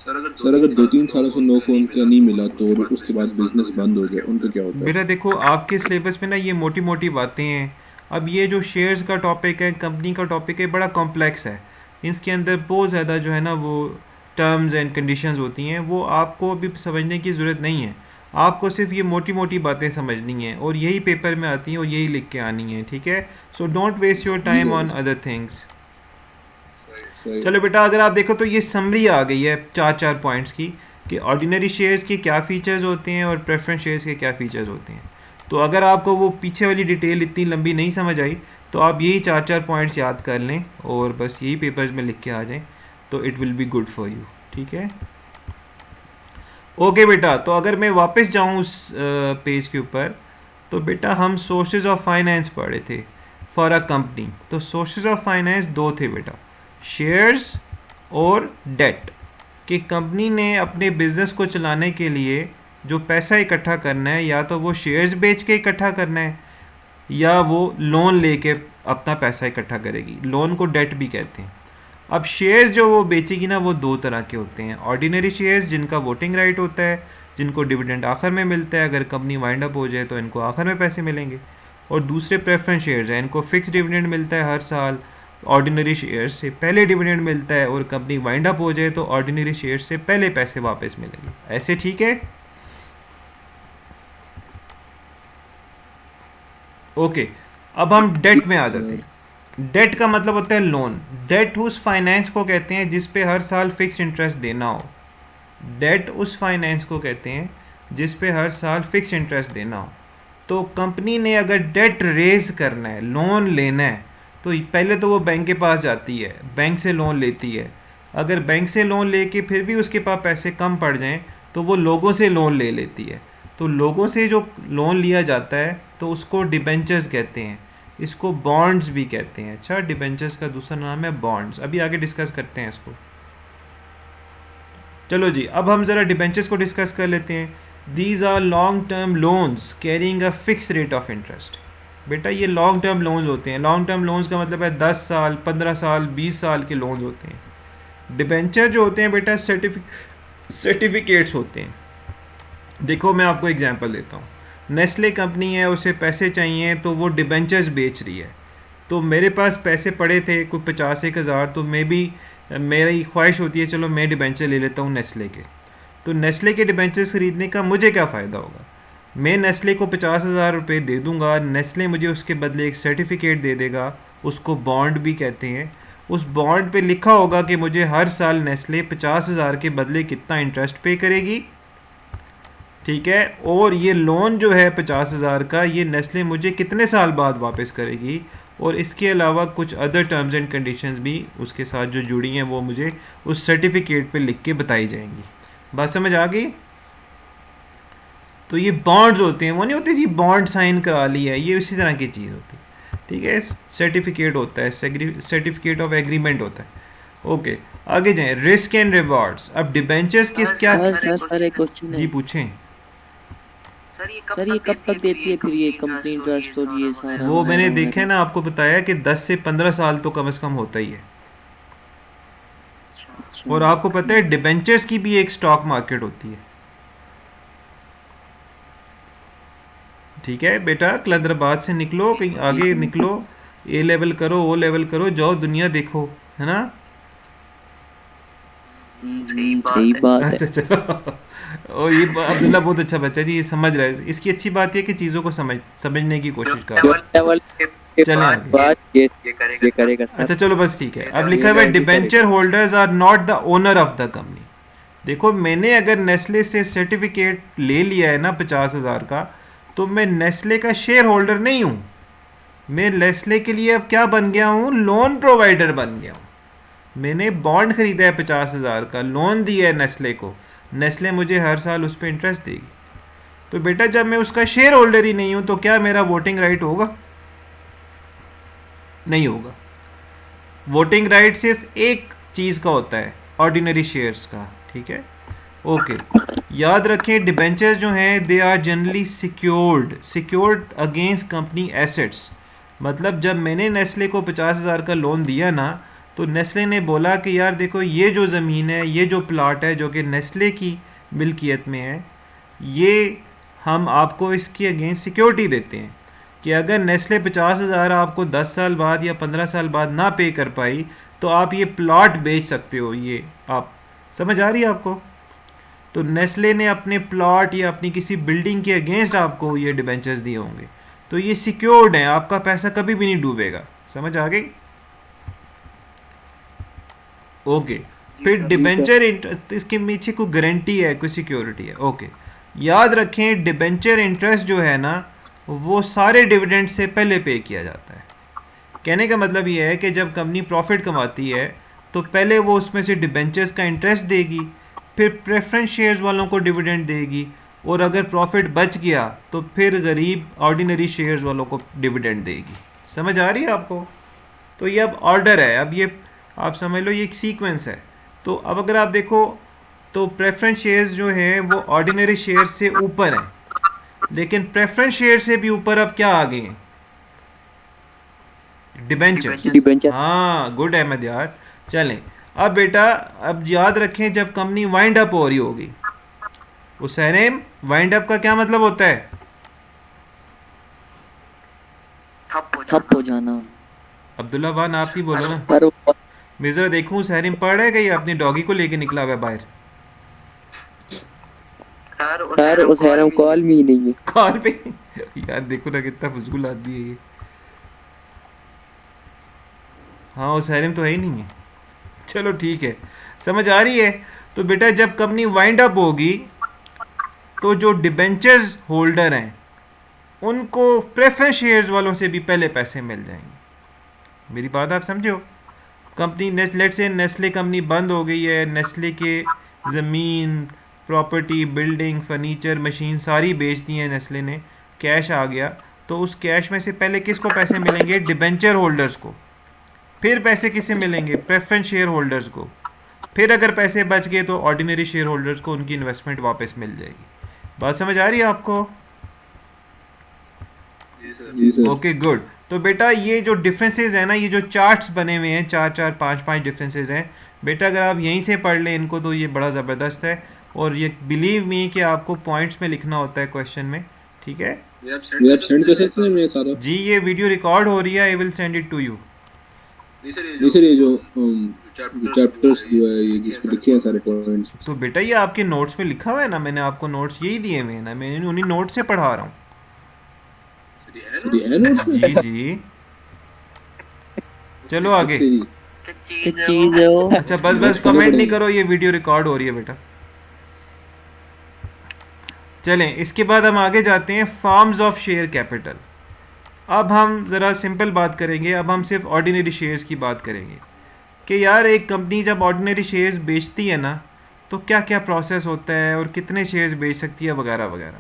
सर अगर 2-3 सालों से नो को उनका नहीं मिला तो उसके बाद बिजनेस बंद हो जाए, उनका क्या होता है? बेटा देखो, आपके सिलेबस में ना ये मोटी मोटी बातें हैं। अब ये जो शेयर्स का टॉपिक है, कंपनी का टॉपिक है, बड़ा कॉम्प्लेक्स है। इसके अंदर बहुत ज़्यादा जो है ना वो टर्म्स एंड कंडीशंस होती हैं, वो आपको अभी समझने की ज़रूरत नहीं है। आपको सिर्फ ये मोटी मोटी बातें समझनी हैं और यही पेपर में आती हैं और यही लिख के आनी है, ठीक है? So don't waste your time on other things. चलो बेटा, अगर आप देखो तो ये समरी आ गई है 4-4 पॉइंट्स की, कि ऑर्डिनरी शेयर्स के क्या फ़ीचर्स होते हैं और प्रेफरेंस शेयर्स के क्या फ़ीचर्स होते हैं। तो अगर आपको वो पीछे वाली डिटेल इतनी लंबी नहीं समझ आई तो आप यही 4-4 पॉइंट्स याद कर लें और बस यही पेपर्स में लिख के आ जाएं, तो it will be good for you, ठीक है? ओके बेटा, तो अगर मैं वापस जाऊँ उस पेज के ऊपर, तो बेटा हम सोर्सेज ऑफ फाइनेंस पढ़ रहे थे फॉर अ कंपनी। तो सोर्सेज ऑफ फाइनेंस 2 थे बेटा, शेयर्स और डेट। कि कंपनी ने अपने बिजनेस को चलाने के लिए जो पैसा इकट्ठा करना है, या तो वो शेयर्स बेच के इकट्ठा करना है या वो लोन लेके अपना पैसा इकट्ठा करेगी। लोन को डेट भी कहते हैं। अब शेयर्स जो वो बेचेगी ना, वो 2 तरह के होते हैं। ऑर्डिनरी शेयर्स जिनका वोटिंग राइट होता है, जिनको डिविडेंड आखिर में मिलता है, अगर कंपनी वाइंड अप हो जाए तो इनको आखिर में पैसे मिलेंगे। और दूसरे प्रेफरेंस शेयर्स हैं, इनको फिक्स डिविडेंड मिलता है हर साल ऑर्डिनरी शेयर से पहले डिविडेंड मिलता है और कंपनी वाइंड अप हो जाए तो ऑर्डिनरी शेयर से पहले पैसे वापस मिलेंगे। ऐसे ठीक है? ओके, अब हम डेट में आ जाते हैं। डेट का मतलब होता है लोन। डेट उस फाइनेंस को कहते हैं जिस पे हर साल फिक्स इंटरेस्ट देना हो। डेट उस फाइनेंस को कहते हैं जिस पे हर साल फिक्स इंटरेस्ट देना हो। तो कंपनी ने अगर डेट रेज करना है, लोन लेना है, तो पहले तो वो बैंक के पास जाती है, बैंक से लोन लेती है। अगर बैंक से लोन लेके फिर भी उसके पास पैसे कम पड़ जाएं तो वो लोगों से लोन ले लेती है। तो लोगों से जो लोन लिया जाता है तो उसको डिबेंचर्स कहते हैं, इसको बॉन्ड्स भी कहते हैं। अच्छा, डिबेंचर्स का दूसरा नाम है बॉन्ड्स। अभी आगे डिस्कस करते हैं इसको। चलो जी, अब हम ज़रा डिबेंचर्स को डिस्कस कर लेते हैं। These are long term loans carrying a fix rate of interest. बेटा ये लॉन्ग टर्म लोन्स होते हैं। लॉन्ग टर्म लोन्स का मतलब है 10 साल, 15 साल, 20 साल के लोन्स होते हैं। डिबेंचर जो होते हैं बेटा सर्टिफिकेट्स होते हैं। देखो मैं आपको एग्जांपल देता हूँ। नेस्ले कंपनी है, उसे पैसे चाहिए तो वो डिबेंचर्स बेच रही है। तो मेरे पास पैसे पड़े थे कोई 50-1 हज़ार, तो मे भी मेरी ख्वाहिश होती है चलो मैं डिबेंचर ले लेता हूँ नेस्ले के। तो नेस्ले के डिबेंचर्स ख़रीदने का मुझे क्या फ़ायदा होगा? मैं नेस्ले को 50,000 रुपये दे दूँगा, नेस्ले मुझे उसके बदले एक सर्टिफिकेट दे देगा, उसको बॉन्ड भी कहते हैं। उस बॉन्ड पे लिखा होगा कि मुझे हर साल नेस्ले 50,000 के बदले कितना इंटरेस्ट पे करेगी, ठीक है। और ये लोन जो है 50,000 का, ये नेस्ले मुझे कितने साल बाद वापस करेगी, और इसके अलावा कुछ अदर टर्म्स एंड कंडीशंस भी उसके साथ जो जुड़ी हैं वो मुझे उस सर्टिफिकेट पे लिख के बताई जाएंगी। बात समझ आ गई? तो ये बॉन्ड्स होते हैं, वो नहीं होते जी बॉन्ड साइन करा लिया है, ये उसी तरह की चीज़ होती है, ठीक है। सर्टिफिकेट होता है, सर्टिफिकेट ऑफ एग्रीमेंट होता है। ओके, आगे जाएं। Risk and rewards. अब डिबेंचर्स किस क्या सर एक क्वेश्चन जी है। पूछें। सर ये कब तक देती है फिर ये कंपनी इंटरेस्ट और ये सारा? वो मैंने देखा है ना, आपको बताया कि 10 से 15 साल तो कम से कम होता ही है। अच्छा। और आपको पता है डिबेंचर्स की भी एक स्टॉक मार्केट होती है, ठीक है बेटा। कलंदराबाद से निकलो, कहीं आगे निकलो, ए लेवल करो, ओ लेवल करो, जाओ दुनिया देखो, है ना। सही बात है। अच्छा चलो। और ये अब्दुल्ला बहुत अच्छा बच्चा जी, ये समझ रहा है। इसकी अच्छी बात है कि चीज़ों को समझने की कोशिश कर रहा है। चलें आगे। ये करेगा सर। अच्छा चलो बस ठीक है। अब लिखा हुआ है debenture holders are not the owner of the company. देखो मैंने अगर नेस्ले से सर्टिफिकेट ले लिया है ना 50,000 का, तो मैं नेस्ले का शेयर होल्डर नहीं हूँ। मैं नेस्ले के लिए अब क्या बन गया हूँ? लोन प्रोवाइडर बन गया हूँ। मैंने बॉन्ड खरीदा है 50,000 का, लोन दिया है नेस्ले को, नेस्ले मुझे हर साल उस पर इंटरेस्ट देगी। तो बेटा जब मैं उसका शेयर होल्डर ही नहीं हूँ तो क्या मेरा वोटिंग राइट होगा? नहीं होगा। वोटिंग राइट सिर्फ एक चीज़ का होता है, ऑर्डिनरी शेयर्स का, ठीक है। ओके, याद रखें डिबेंचर्स जो हैं they are generally secured against company assets. मतलब जब मैंने नेस्ले को 50,000 का लोन दिया ना, तो नेस्ले ने बोला कि यार देखो ये जो ज़मीन है, ये जो प्लाट है जो कि नेस्ले की मिल्कियत में है, ये हम आपको इसकी अगेंस्ट सिक्योरिटी देते हैं कि अगर नेस्ले 50,000 आपको 10 साल बाद या 15 साल बाद ना पे कर पाई तो आप ये प्लॉट बेच सकते हो। ये आप समझ आ रही है आपको? तो नेस्ले ने अपने प्लॉट या अपनी किसी बिल्डिंग के अगेंस्ट आपको ये डिबेंचर्स दिए होंगे, तो ये सिक्योर्ड है, आपका पैसा कभी भी नहीं डूबेगा। समझ आ गई? ओके, फिर डिबेंचर इंटरेस्ट, इसके पीछे कोई गारंटी है, कोई सिक्योरिटी है। ओके, याद रखें डिबेंचर इंटरेस्ट जो है ना वो सारे डिविडेंड से पहले पे किया जाता है। कहने का मतलब ये है कि जब कंपनी प्रॉफिट कमाती है तो पहले वो उसमें से डिबेंचर्स का इंटरेस्ट देगी, फिर प्रेफरेंस शेयर्स वालों को डिविडेंड देगी, और अगर प्रॉफिट बच गया तो फिर गरीब ऑर्डिनरी शेयर्स वालों को डिविडेंड देगी। समझ आ रही है आपको? तो ये अब ऑर्डर है, अब ये आप समझ लो ये एक सीक्वेंस है। तो अब अगर आप देखो तो प्रेफरेंस शेयर्स जो हैं वो ऑर्डिनरी शेयर्स से ऊपर हैं, लेकिन प्रेफरेंस शेयर से भी ऊपर अब क्या आ गए हैं? डिबेंचर। हाँ गुड अहमद यार। चलें अब बेटा, अब याद रखें जब कंपनी वाइंड अप हो रही होगी, हुसैन वाइंड अप का क्या मतलब होता है? ठप हो जाना। अब्दुल्ला वान आप ही बोलो ना। पर वो- मिर्जा देखूं सहरिम पढ़ रहा है कि अपनी डॉगी को लेके निकला हुआ है बाहर? सर उस हैरम कॉल में ही नहीं है। कॉल पे यार देखो ना कितना फजूल आदमी है ये। हाँ वो सहरिम तो है ही नहीं है। चलो ठीक है, समझ आ रही है। तो बेटा जब कंपनी वाइंड अप होगी तो जो डिबेंचर्स होल्डर हैं उनको प्रेफरेंस शेयर्स वालों से भी पहले पैसे मिल जाएंगे। मेरी बात आप समझो। कंपनी लेट से नेस्ले कंपनी बंद हो गई है, नेस्ले के ज़मीन, प्रॉपर्टी, बिल्डिंग, फर्नीचर, मशीन सारी बेच दी है नेस्ले ने, कैश आ गया, तो उस कैश में से पहले किसको पैसे मिलेंगे? डिबेंचर होल्डर्स को। फिर पैसे किसे मिलेंगे? प्रेफरेंस शेयर होल्डर्स को। फिर अगर पैसे बच गए तो ऑर्डिनरी शेयर होल्डर्स को उनकी इन्वेस्टमेंट वापस मिल जाएगी। बात समझ आ रही है आपको? जी सर। Okay good. तो बेटा ये जो डिफरेंसेस है ना, ये जो चार्ट्स बने हुए हैं, चार चार पाँच पाँच डिफरेंसेस हैं बेटा, अगर आप यहीं से पढ़ लें इनको तो ये बड़ा ज़बरदस्त है। और ये बिलीव मी कि आपको पॉइंट्स में लिखना होता है क्वेश्चन में, ठीक है ये आप सेंड कर सकते हैं मैं सारा? जी? ये वीडियो रिकॉर्ड हो रही है, I will send it to you. नहीं सर, ये जो चैप्टर्स जो है ये जिस पे लिखे हैं सारे पॉइंट्स। तो बेटा ये आपके नोट्स में लिखा हुआ है ना, मैंने आपको नोट्स यही दिए हुए हैं ना, मैं उन्हीं नोट्स से पढ़ा रहा हूँ। ये है नोट्स में? जी जी। चलो आगे। तेरी क्या चीज है वो? अच्छा बस बस कमेंट नहीं करो, ये वीडियो रिकॉर्ड हो रही है बेटा। चलें इसके बाद हम आगे जाते हैं, फॉर्म्स ऑफ शेयर कैपिटल। अब हम ज़रा सिंपल बात करेंगे, अब हम सिर्फ ऑर्डिनरी शेयर्स की बात करेंगे कि यार एक कंपनी जब ऑर्डिनरी शेयर्स बेचती है ना तो क्या क्या प्रोसेस होता है और कितने शेयर्स बेच सकती है वगैरह वगैरह।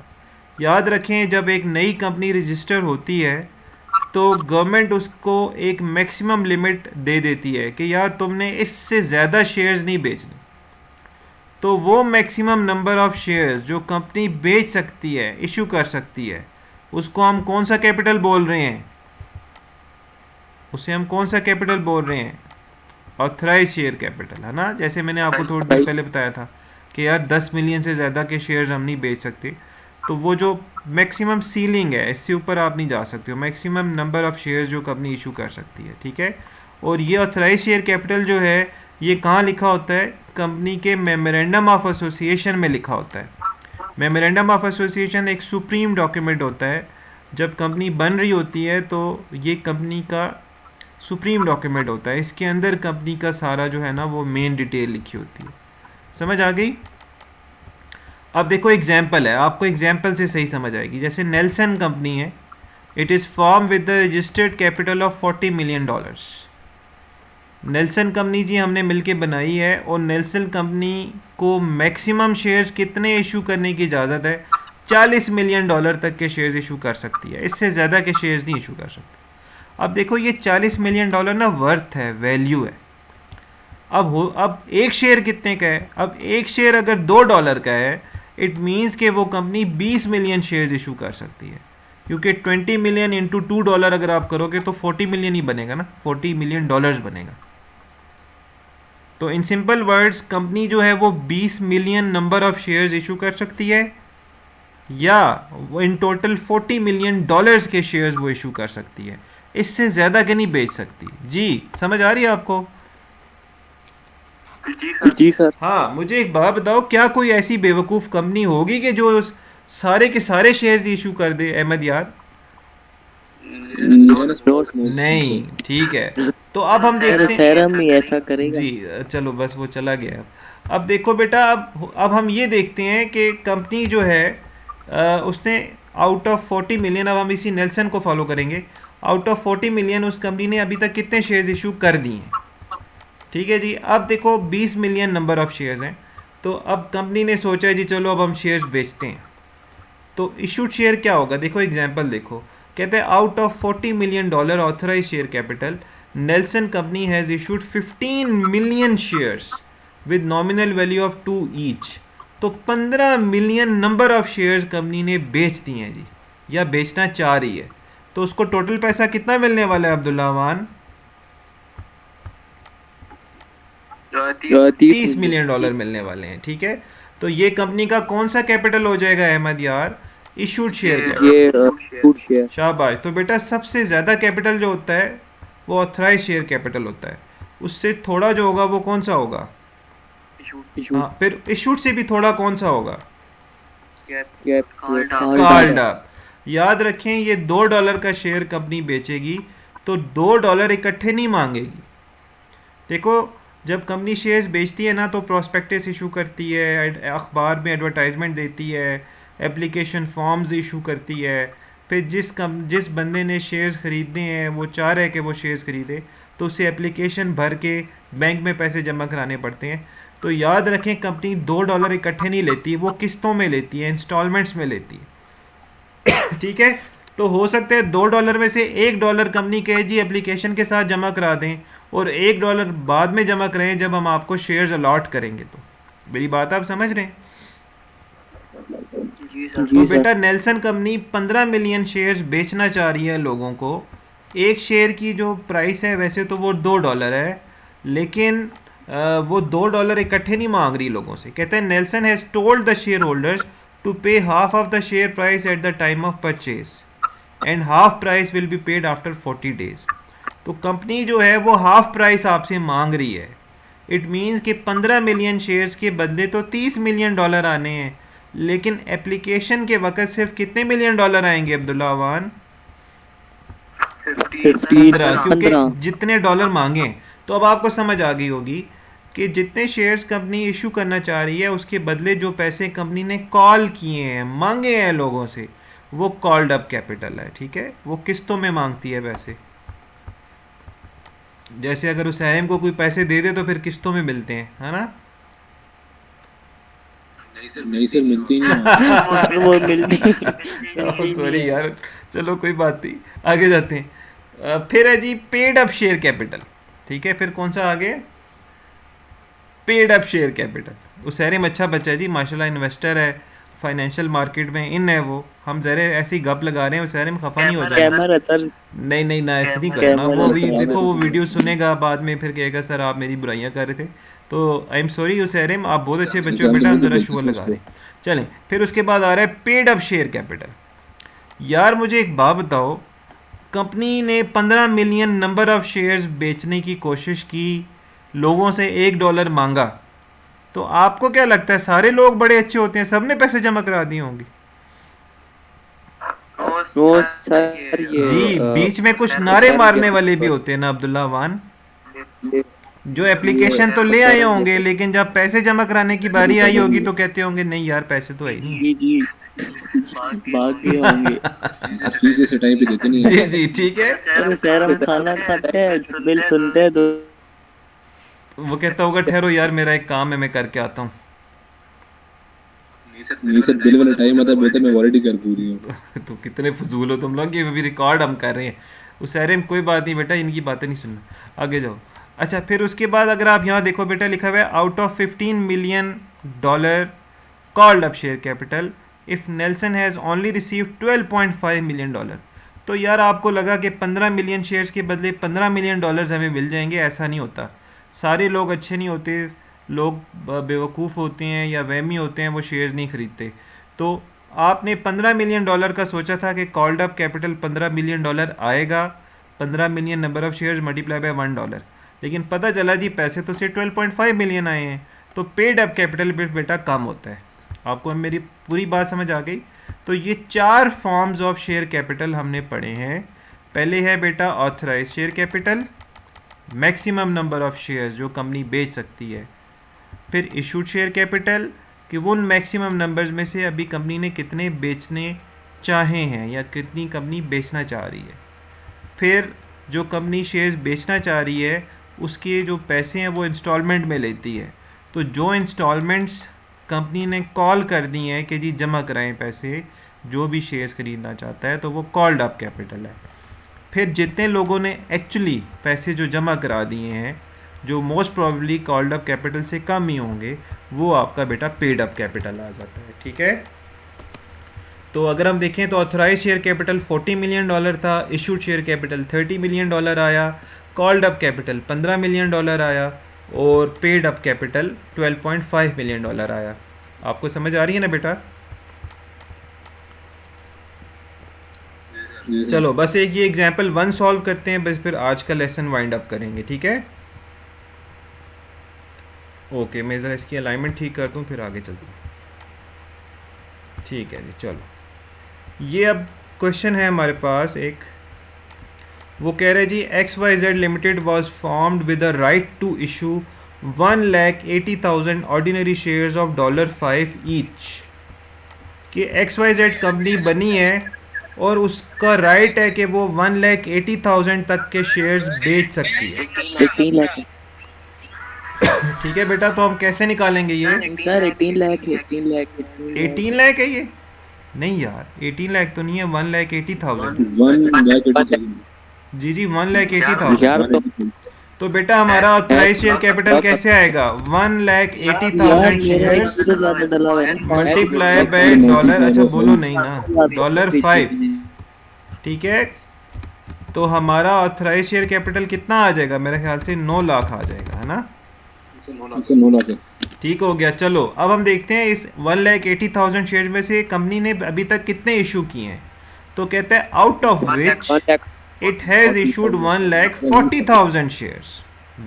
याद रखें जब एक नई कंपनी रजिस्टर होती है तो गवर्नमेंट उसको एक मैक्सिमम लिमिट दे देती है कि यार तुमने इससे ज़्यादा शेयर्स नहीं बेचने। तो वो मैक्सिमम नंबर ऑफ शेयर्स जो कंपनी बेच सकती है, इशू कर सकती है, उसको हम कौन सा कैपिटल बोल रहे हैं? उसे हम कौन सा कैपिटल बोल रहे हैं? ऑथराइज शेयर कैपिटल, है ना। जैसे मैंने आपको थोड़ी देर पहले बताया था कि यार 10 मिलियन से ज़्यादा के शेयर्स हम नहीं बेच सकते, तो वो जो मैक्सिमम सीलिंग है इससे ऊपर आप नहीं जा सकते हो, मैक्सिमम नंबर ऑफ शेयर्स जो कंपनी इशू कर सकती है, ठीक है। और ये ऑथराइज शेयर कैपिटल जो है ये कहाँ लिखा होता है? कंपनी के मेमोरेंडम ऑफ एसोसिएशन में लिखा होता है। मेमोरेंडम ऑफ एसोसिएशन एक सुप्रीम डॉक्यूमेंट होता है, जब कंपनी बन रही होती है तो ये कंपनी का सुप्रीम डॉक्यूमेंट होता है, इसके अंदर कंपनी का सारा जो है ना वो मेन डिटेल लिखी होती है। समझ आ गई? अब देखो एग्जाम्पल है, आपको एग्जाम्पल से सही समझ आएगी। जैसे नेल्सन कंपनी है, it is form with the registered capital of $40 million. Nelson company जी हमने मिलके बनाई है और नेल्सन कंपनी को मैक्सिमम शेयर्स कितने इशू करने की इजाज़त है? $40 मिलियन तक के शेयर्स इशू कर सकती है, इससे ज़्यादा के शेयर्स नहीं इशू कर सकती। अब देखो ये $40 मिलियन ना वर्थ है, वैल्यू है। अब एक शेयर कितने का है? अब एक शेयर अगर $2 का है, इट मीन्स कि वो कंपनी 20 मिलियन शेयर्स इशू कर सकती है, क्योंकि 20 मिलियन इंटू $2 अगर आप करोगे तो 40 मिलियन ही बनेगा ना, $40 मिलियन बनेगा। तो इन सिंपल वर्ड्स कंपनी जो है वो 20 million number of shares issue कर सकती है, या वो इन टोटल $40 मिलियन के शेयर्स वो इशू कर सकती है, इससे ज़्यादा के नहीं बेच सकती। जी समझ आ रही है आपको? जी सर। हाँ मुझे एक बात बताओ, क्या कोई ऐसी बेवकूफ़ कंपनी होगी कि जो सारे के सारे शेयर्स इशू कर दे? अहमद यार नहीं, ठीक है। तो अब हम अरे देखते हैं सहरम ही ऐसा करेगा। जी, चलो बस वो चला गया। अब देखो बेटा, अब हम ये देखते हैं कि कंपनी जो है उसने आउट ऑफ 40 मिलियन, अब हम इसी नेल्सन को फॉलो करेंगे, आउट ऑफ 40 मिलियन उस कंपनी ने अभी तक कितने शेयर्स इशू कर दिए हैं, ठीक है जी। अब देखो 20 मिलियन नंबर ऑफ शेयर्स हैं, तो अब कंपनी ने सोचा जी चलो अब हम शेयर्स बेचते हैं, तो इशूड शेयर क्या होगा? देखो एग्जांपल देखो, कहते हैं out of $40 million authorise share capital, Nelson company has issued 15 million shares with nominal value of 2 each. तो 15 million number of shares company ने बेच दिए हैं जी, या बेचना चाह रही है। तो उसको टोटल पैसा कितना मिलने वाला है अब्दुल्ला मान? $30 मिलियन मिलने वाले हैं, ठीक है। तो ये कंपनी का कौन सा कैपिटल हो जाएगा अहमद यार? Issued share. ये फूड शेयर। शाबाश। तो बेटा सबसे ज़्यादा कैपिटल जो होता है वो ऑथराइज शेयर कैपिटल होता है। उससे थोड़ा जो होगा वो कौन सा होगा? हाँ, फिर इशूड से भी थोड़ा कौन सा होगा? Called up. याद रखें, ये $2 का शेयर कंपनी बेचेगी तो $2 इकट्ठे नहीं मांगेगी। देखो, जब कंपनी शेयर्स बेचती है ना तो प्रोस्पेक्टस इशू करती है, अखबार में एडवर्टाइजमेंट देती है, एप्लीकेशन फॉर्म्स इशू करती है। फिर जिस बंदे ने शेयर्स ख़रीदने हैं वो चाह रहा है कि वो शेयर्स ख़रीदे, तो उसे एप्लीकेशन भर के बैंक में पैसे जमा कराने पड़ते हैं। तो याद रखें, कंपनी $2 इकट्ठे नहीं लेती, वो किस्तों में लेती है, इंस्टॉलमेंट्स में लेती है। ठीक है, तो हो सकता है $2 में से $1 कंपनी कहे जी एप्लीकेशन के साथ जमा करा दें, और $1 बाद में जमा करें जब हम आपको शेयर्स अलॉट करेंगे। तो मेरी बात आप समझ रहे हैं? तो बेटा, नेल्सन कंपनी 15 मिलियन शेयर्स बेचना चाह रही है लोगों को। एक शेयर की जो प्राइस है वैसे तो वो $2 है, लेकिन वो $2 इकट्ठे नहीं मांग रही लोगों से। कहते हैं Nelson has told the share holders to pay half of the share price at the time of purchase and half price will be paid after 40 days. तो कंपनी जो है वो हाफ प्राइस आपसे मांग रही है। इट मीन्स कि 15 million shares के बदले तो $30 मिलियन आने हैं, लेकिन एप्लीकेशन के वक्त सिर्फ कितने $मिलियन आएंगे अब्दुल्ला अवान? 15, क्योंकि जितने डॉलर मांगे। तो अब आपको समझ आ गई होगी कि जितने शेयर्स कंपनी इशू करना चाह रही है उसके बदले जो पैसे कंपनी ने कॉल किए हैं, मांगे हैं लोगों से, वो कॉल्ड अप कैपिटल है। ठीक है, वो किस्तों में मांगती है पैसे। जैसे अगर उस एम को कोई पैसे दे दे तो फिर किस्तों में मिलते हैं, है ना? नहीं सर, मिलती नहीं। वो मिलती सॉरी यार, चलो कोई बात नहीं, आगे जाते हैं। फिर है जी पेड अप शेयर कैपिटल। ठीक है, फिर कौन सा आगे? Paid up share capital. उस एम अच्छा बच्चा है जी, माशाल्लाह, इन्वेस्टर है, फाइनेंशियल मार्केट में इन है वो। हम जरे ऐसी गप लगा रहे हैं, उस एम खफा नहीं हो जाए। स्कैमर है सर। नहीं नहीं ना, ऐसे नहीं करना। वो भी देखो, वो वीडियो सुनेगा बाद में, फिर कहेगा सर आप मेरी बुराइयां कर रहे थे। तो आई एम सॉरी उसैरम, आप बहुत अच्छे बच्चे हो बेटा, हम जरा शुगर लगा रहे हैं। चलें, फिर उसके बाद आ रहा है पेड अप शेयर कैपिटल। यार मुझे एक बात बताओ, कंपनी ने 15 मिलियन नंबर ऑफ शेयर्स बेचने की कोशिश की, लोगों से $1 मांगा, तो आपको क्या लगता है सारे लोग बड़े अच्छे होते हैं, सबने पैसे जमा करा दिए होंगे? तो सर ये जी, बीच में कुछ नारे मारने वाले भी होते हैं ना अब्दुल्ला वान, जो एप्लीकेशन तो ले आए होंगे, लेकिन जब पैसे जमा कराने की बारी आई होगी तो कहते होंगे नहीं यार पैसे तो है ही नहीं। जी भाग गए होंगे। सर फीस इस टाइम पे देते नहीं। जी जी ठीक है। अरे सर हम खाना खाते हैं, बिल सुनते हैं, तो वो कहता होगा ठहरो यार मेरा एक काम है, मैं करके आता हूँ। नहीं सर, बिल वाला टाइम आता है, बोलते मैं ऑलरेडी कर पूरी हूँ। तो कितने फजूल हो तुम लोग, ये भी रिकॉर्ड हम कर रहे हैं। उस सारे में कोई बात नहीं बेटा, इनकी बातें नहीं सुनना, आगे जाओ। अच्छा, फिर उसके बाद अगर आप यहाँ देखो बेटा, लिखा हुआ है out of $15 million called up share capital if Nelson has only received $12.5 million. तो यार आपको लगा कि 15 मिलियन शेयर्स के बदले $15 मिलियन हमें मिल जाएंगे, ऐसा नहीं होता। सारे लोग अच्छे नहीं होते, लोग बेवकूफ़ होते हैं या वहमी होते हैं, वो शेयर्स नहीं खरीदते। तो आपने $15 मिलियन का सोचा था कि कॉल्ड अप कैपिटल $15 मिलियन आएगा, 15 million number of shares multiply by $1, लेकिन पता चला जी पैसे तो सिर्फ 12.5 मिलियन आए हैं। तो पेड अप कैपिटल बेटा कम होता है। आपको मेरी पूरी बात समझ आ गई? तो ये 4 फॉर्म्स ऑफ शेयर कैपिटल हमने पढ़े हैं। पहले है बेटा authorise share capital, maximum number of shares जो कंपनी बेच सकती है। फिर इशूड शेयर कैपिटल, कि वो उन मैक्सिमम नंबर्स में से अभी कंपनी ने कितने बेचने चाहे हैं या कितनी कंपनी बेचना चाह रही है। फिर जो कंपनी शेयर्स बेचना चाह रही है उसके जो पैसे हैं वो इंस्टॉलमेंट में लेती है। तो जो इंस्टॉलमेंट्स कंपनी ने कॉल कर दी हैं कि जी जमा कराएं पैसे, जो भी शेयर्स खरीदना चाहता है, तो वो कॉल्ड अप कैपिटल है। फिर जितने लोगों ने एक्चुअली पैसे जो जमा करा दिए हैं, जो most probably called up capital से कम ही होंगे, वो आपका बेटा पेड अप कैपिटल आ जाता है। ठीक है, तो अगर हम देखें तो ऑथराइज शेयर कैपिटल $40 मिलियन था, इशूड शेयर कैपिटल $30 मिलियन आया, कॉल्ड अप कैपिटल $15 मिलियन आया, और पेड अप कैपिटल $12.5 मिलियन आया। आपको समझ आ रही है ना बेटा? जी सर। चलो बस एक ये एग्जाम्पल 1 सॉल्व करते हैं, बस फिर आज का लेसन वाइंड अप करेंगे, ठीक है। ओके, मैं ज़रा इसकी अलाइनमेंट ठीक कर दूँ फिर आगे चलते हैं। ठीक है जी, चलो ये अब क्वेश्चन है हमारे पास एक, वो कह रहे हैं जी XYZ limited was formed with the right to issue 1,80,000 ordinary shares of $5 each. कि XYZ कंपनी बनी है और उसका राइट है कि वो 1,80,000 तक के शेयर्स बेच सकती है। 18 लाख ठीक है बेटा, तो हम कैसे निकालेंगे ये? सर 18 लाख 18 लाख है ये? नहीं यार, 18 लाख तो नहीं है, 1,80,000। 1,80,000। जी जी, 1,80,000। यार तो बेटा हमारा ऑथराइज शेयर कैपिटल कैसे आएगा? 1,80,000 शेयर्स तो ज्यादा डला हुआ है ना। मल्टीप्लाई बाय डॉलर, अच्छा बोलो नहीं ना, $5। ठीक है, तो हमारा ऑथराइज शेयर कैपिटल कितना आ जाएगा? मेरे ख्याल से 9 लाख आ जाएगा, है ना। 9 लाख है। ठीक हो गया। चलो अब हम देखते हैं इस 1,80,000 शेयर में से कंपनी ने अभी तक कितने इशू किए हैं। तो कहते हैं out of which it has issued 1,40,000 shares.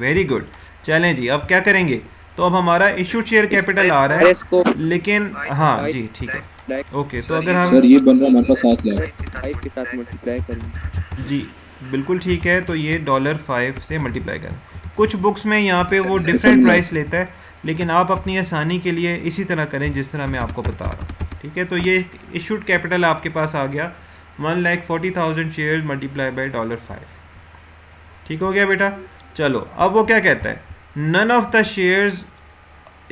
Very good. चलें जी, अब क्या करेंगे? तो अब हमारा इशूड शेयर कैपिटल आ रहा है, लेकिन हाँ जी ठीक है, ओके। तो अगर हम सर ये बन रहा है हमारे पास 7 लाख। 5 के साथ मल्टीप्लाई करेंगे जी बिल्कुल ठीक है, तो ये $5 से मल्टीप्लाई करें। कुछ बुक्स में यहाँ पे वो डिफरेंट प्राइस लेता है, लेकिन आप अपनी आसानी के लिए इसी तरह करें जिस तरह मैं आपको बता रहा हूँ, ठीक है। तो ये इशूड कैपिटल आपके पास आ गया 1,40,000 शेयर मल्टीप्लाई बाय $5। ठीक हो गया बेटा। चलो अब वो क्या कहता है, none of the shares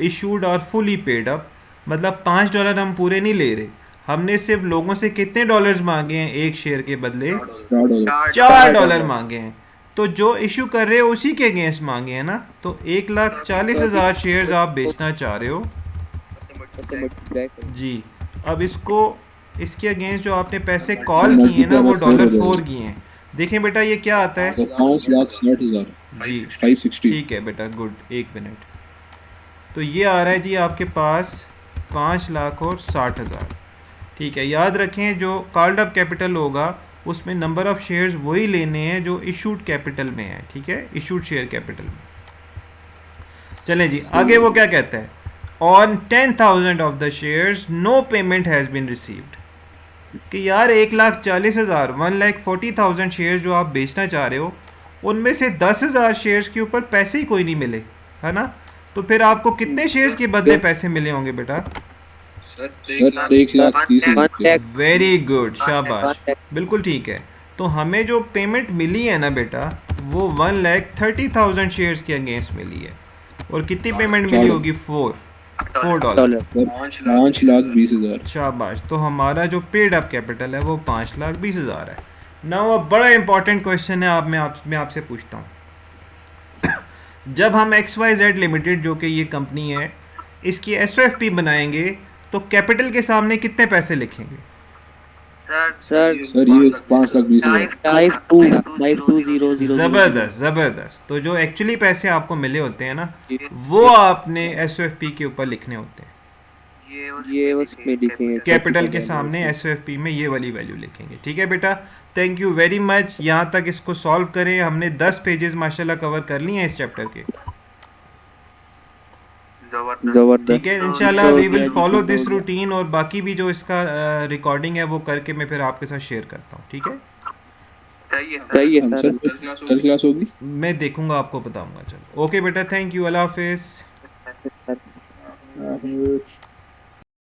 issued और फुली पेड अप, मतलब $5 हम पूरे नहीं ले रहे, हमने सिर्फ लोगों से कितने डॉलर्स मांगे हैं एक शेयर के बदले? $4 मांगे हैं। तो जो इशू कर रहे हो उसी के अगेंस्ट मांगे हैं ना। तो 1,40,000 शेयर्स आप बेचना चाह रहे हो जी। अब इसको इसके अगेंस्ट जो आपने पैसे कॉल किए हैं ना वो $4 किए हैं। देखें बेटा ये क्या आता है? 5,60,000 जी 560। ठीक है बेटा, गुड, एक मिनट। तो ये आ रहा है जी आपके पास 5,60,000। ठीक है, याद रखें जो कॉल्ड अप कैपिटल होगा उसमें नंबर ऑफ शेयर्स वही लेने हैं जो इशूड कैपिटल में है, ठीक है, इशूड शेयर कैपिटल में। चलें जी आगे वो क्या कहता है, on 10,000 of the shares no payment has been received. कि यार 1,40,000 1,40,000 शेयर्स जो आप बेचना चाह रहे हो उनमें से 10,000 शेयर्स के ऊपर पैसे ही कोई नहीं मिले, है ना। तो फिर आपको कितने शेयर्स के बदले पैसे मिले होंगे बेटा? सर 1,30,000। वेरी गुड, शाबाश, बिल्कुल ठीक है। तो हमें जो पेमेंट मिली है ना बेटा वो 1,30,000 शेयर्स के अगेंस्ट मिली है। और कितनी पेमेंट मिली होगी? $4। 5,20,000। शाबाश। तो हमारा जो पेड अप कैपिटल है वो 5,20,000 है। नाउ अब बड़ा इंपॉर्टेंट क्वेश्चन है, मैं आपसे पूछता हूँ जब हम XYZ लिमिटेड जो कि ये कंपनी है इसकी SOFP बनाएंगे तो कैपिटल के सामने कितने पैसे लिखेंगे? सर ये 5,20,000। 52,000। जबरदस्त जबरदस्त। तो जो एक्चुअली पैसे आपको मिले होते हैं ना वो आपने SOFP के ऊपर लिखने होते हैं। ये उसमें लिखेंगे कैपिटल के सामने SOFP में ये वाली वैल्यू लिखेंगे, ठीक है बेटा। Thank you very much. यहाँ तक इसको सॉल्व करें, हमने 10 पेजेस माशाल्लाह कवर कर लिए हैं इस चैप्टर के। ठीक है, इंशाल्लाह we will follow this routine, और बाकी भी जो इसका रिकॉर्डिंग है वो करके मैं फिर आपके साथ शेयर करता हूँ, ठीक है। सही है सर। कल क्लास होगी? मैं देखूंगा, आपको बताऊंगा। चलो ओके बेटा, थैंक यू, अल्लाह हाफिज़। हाफिज़।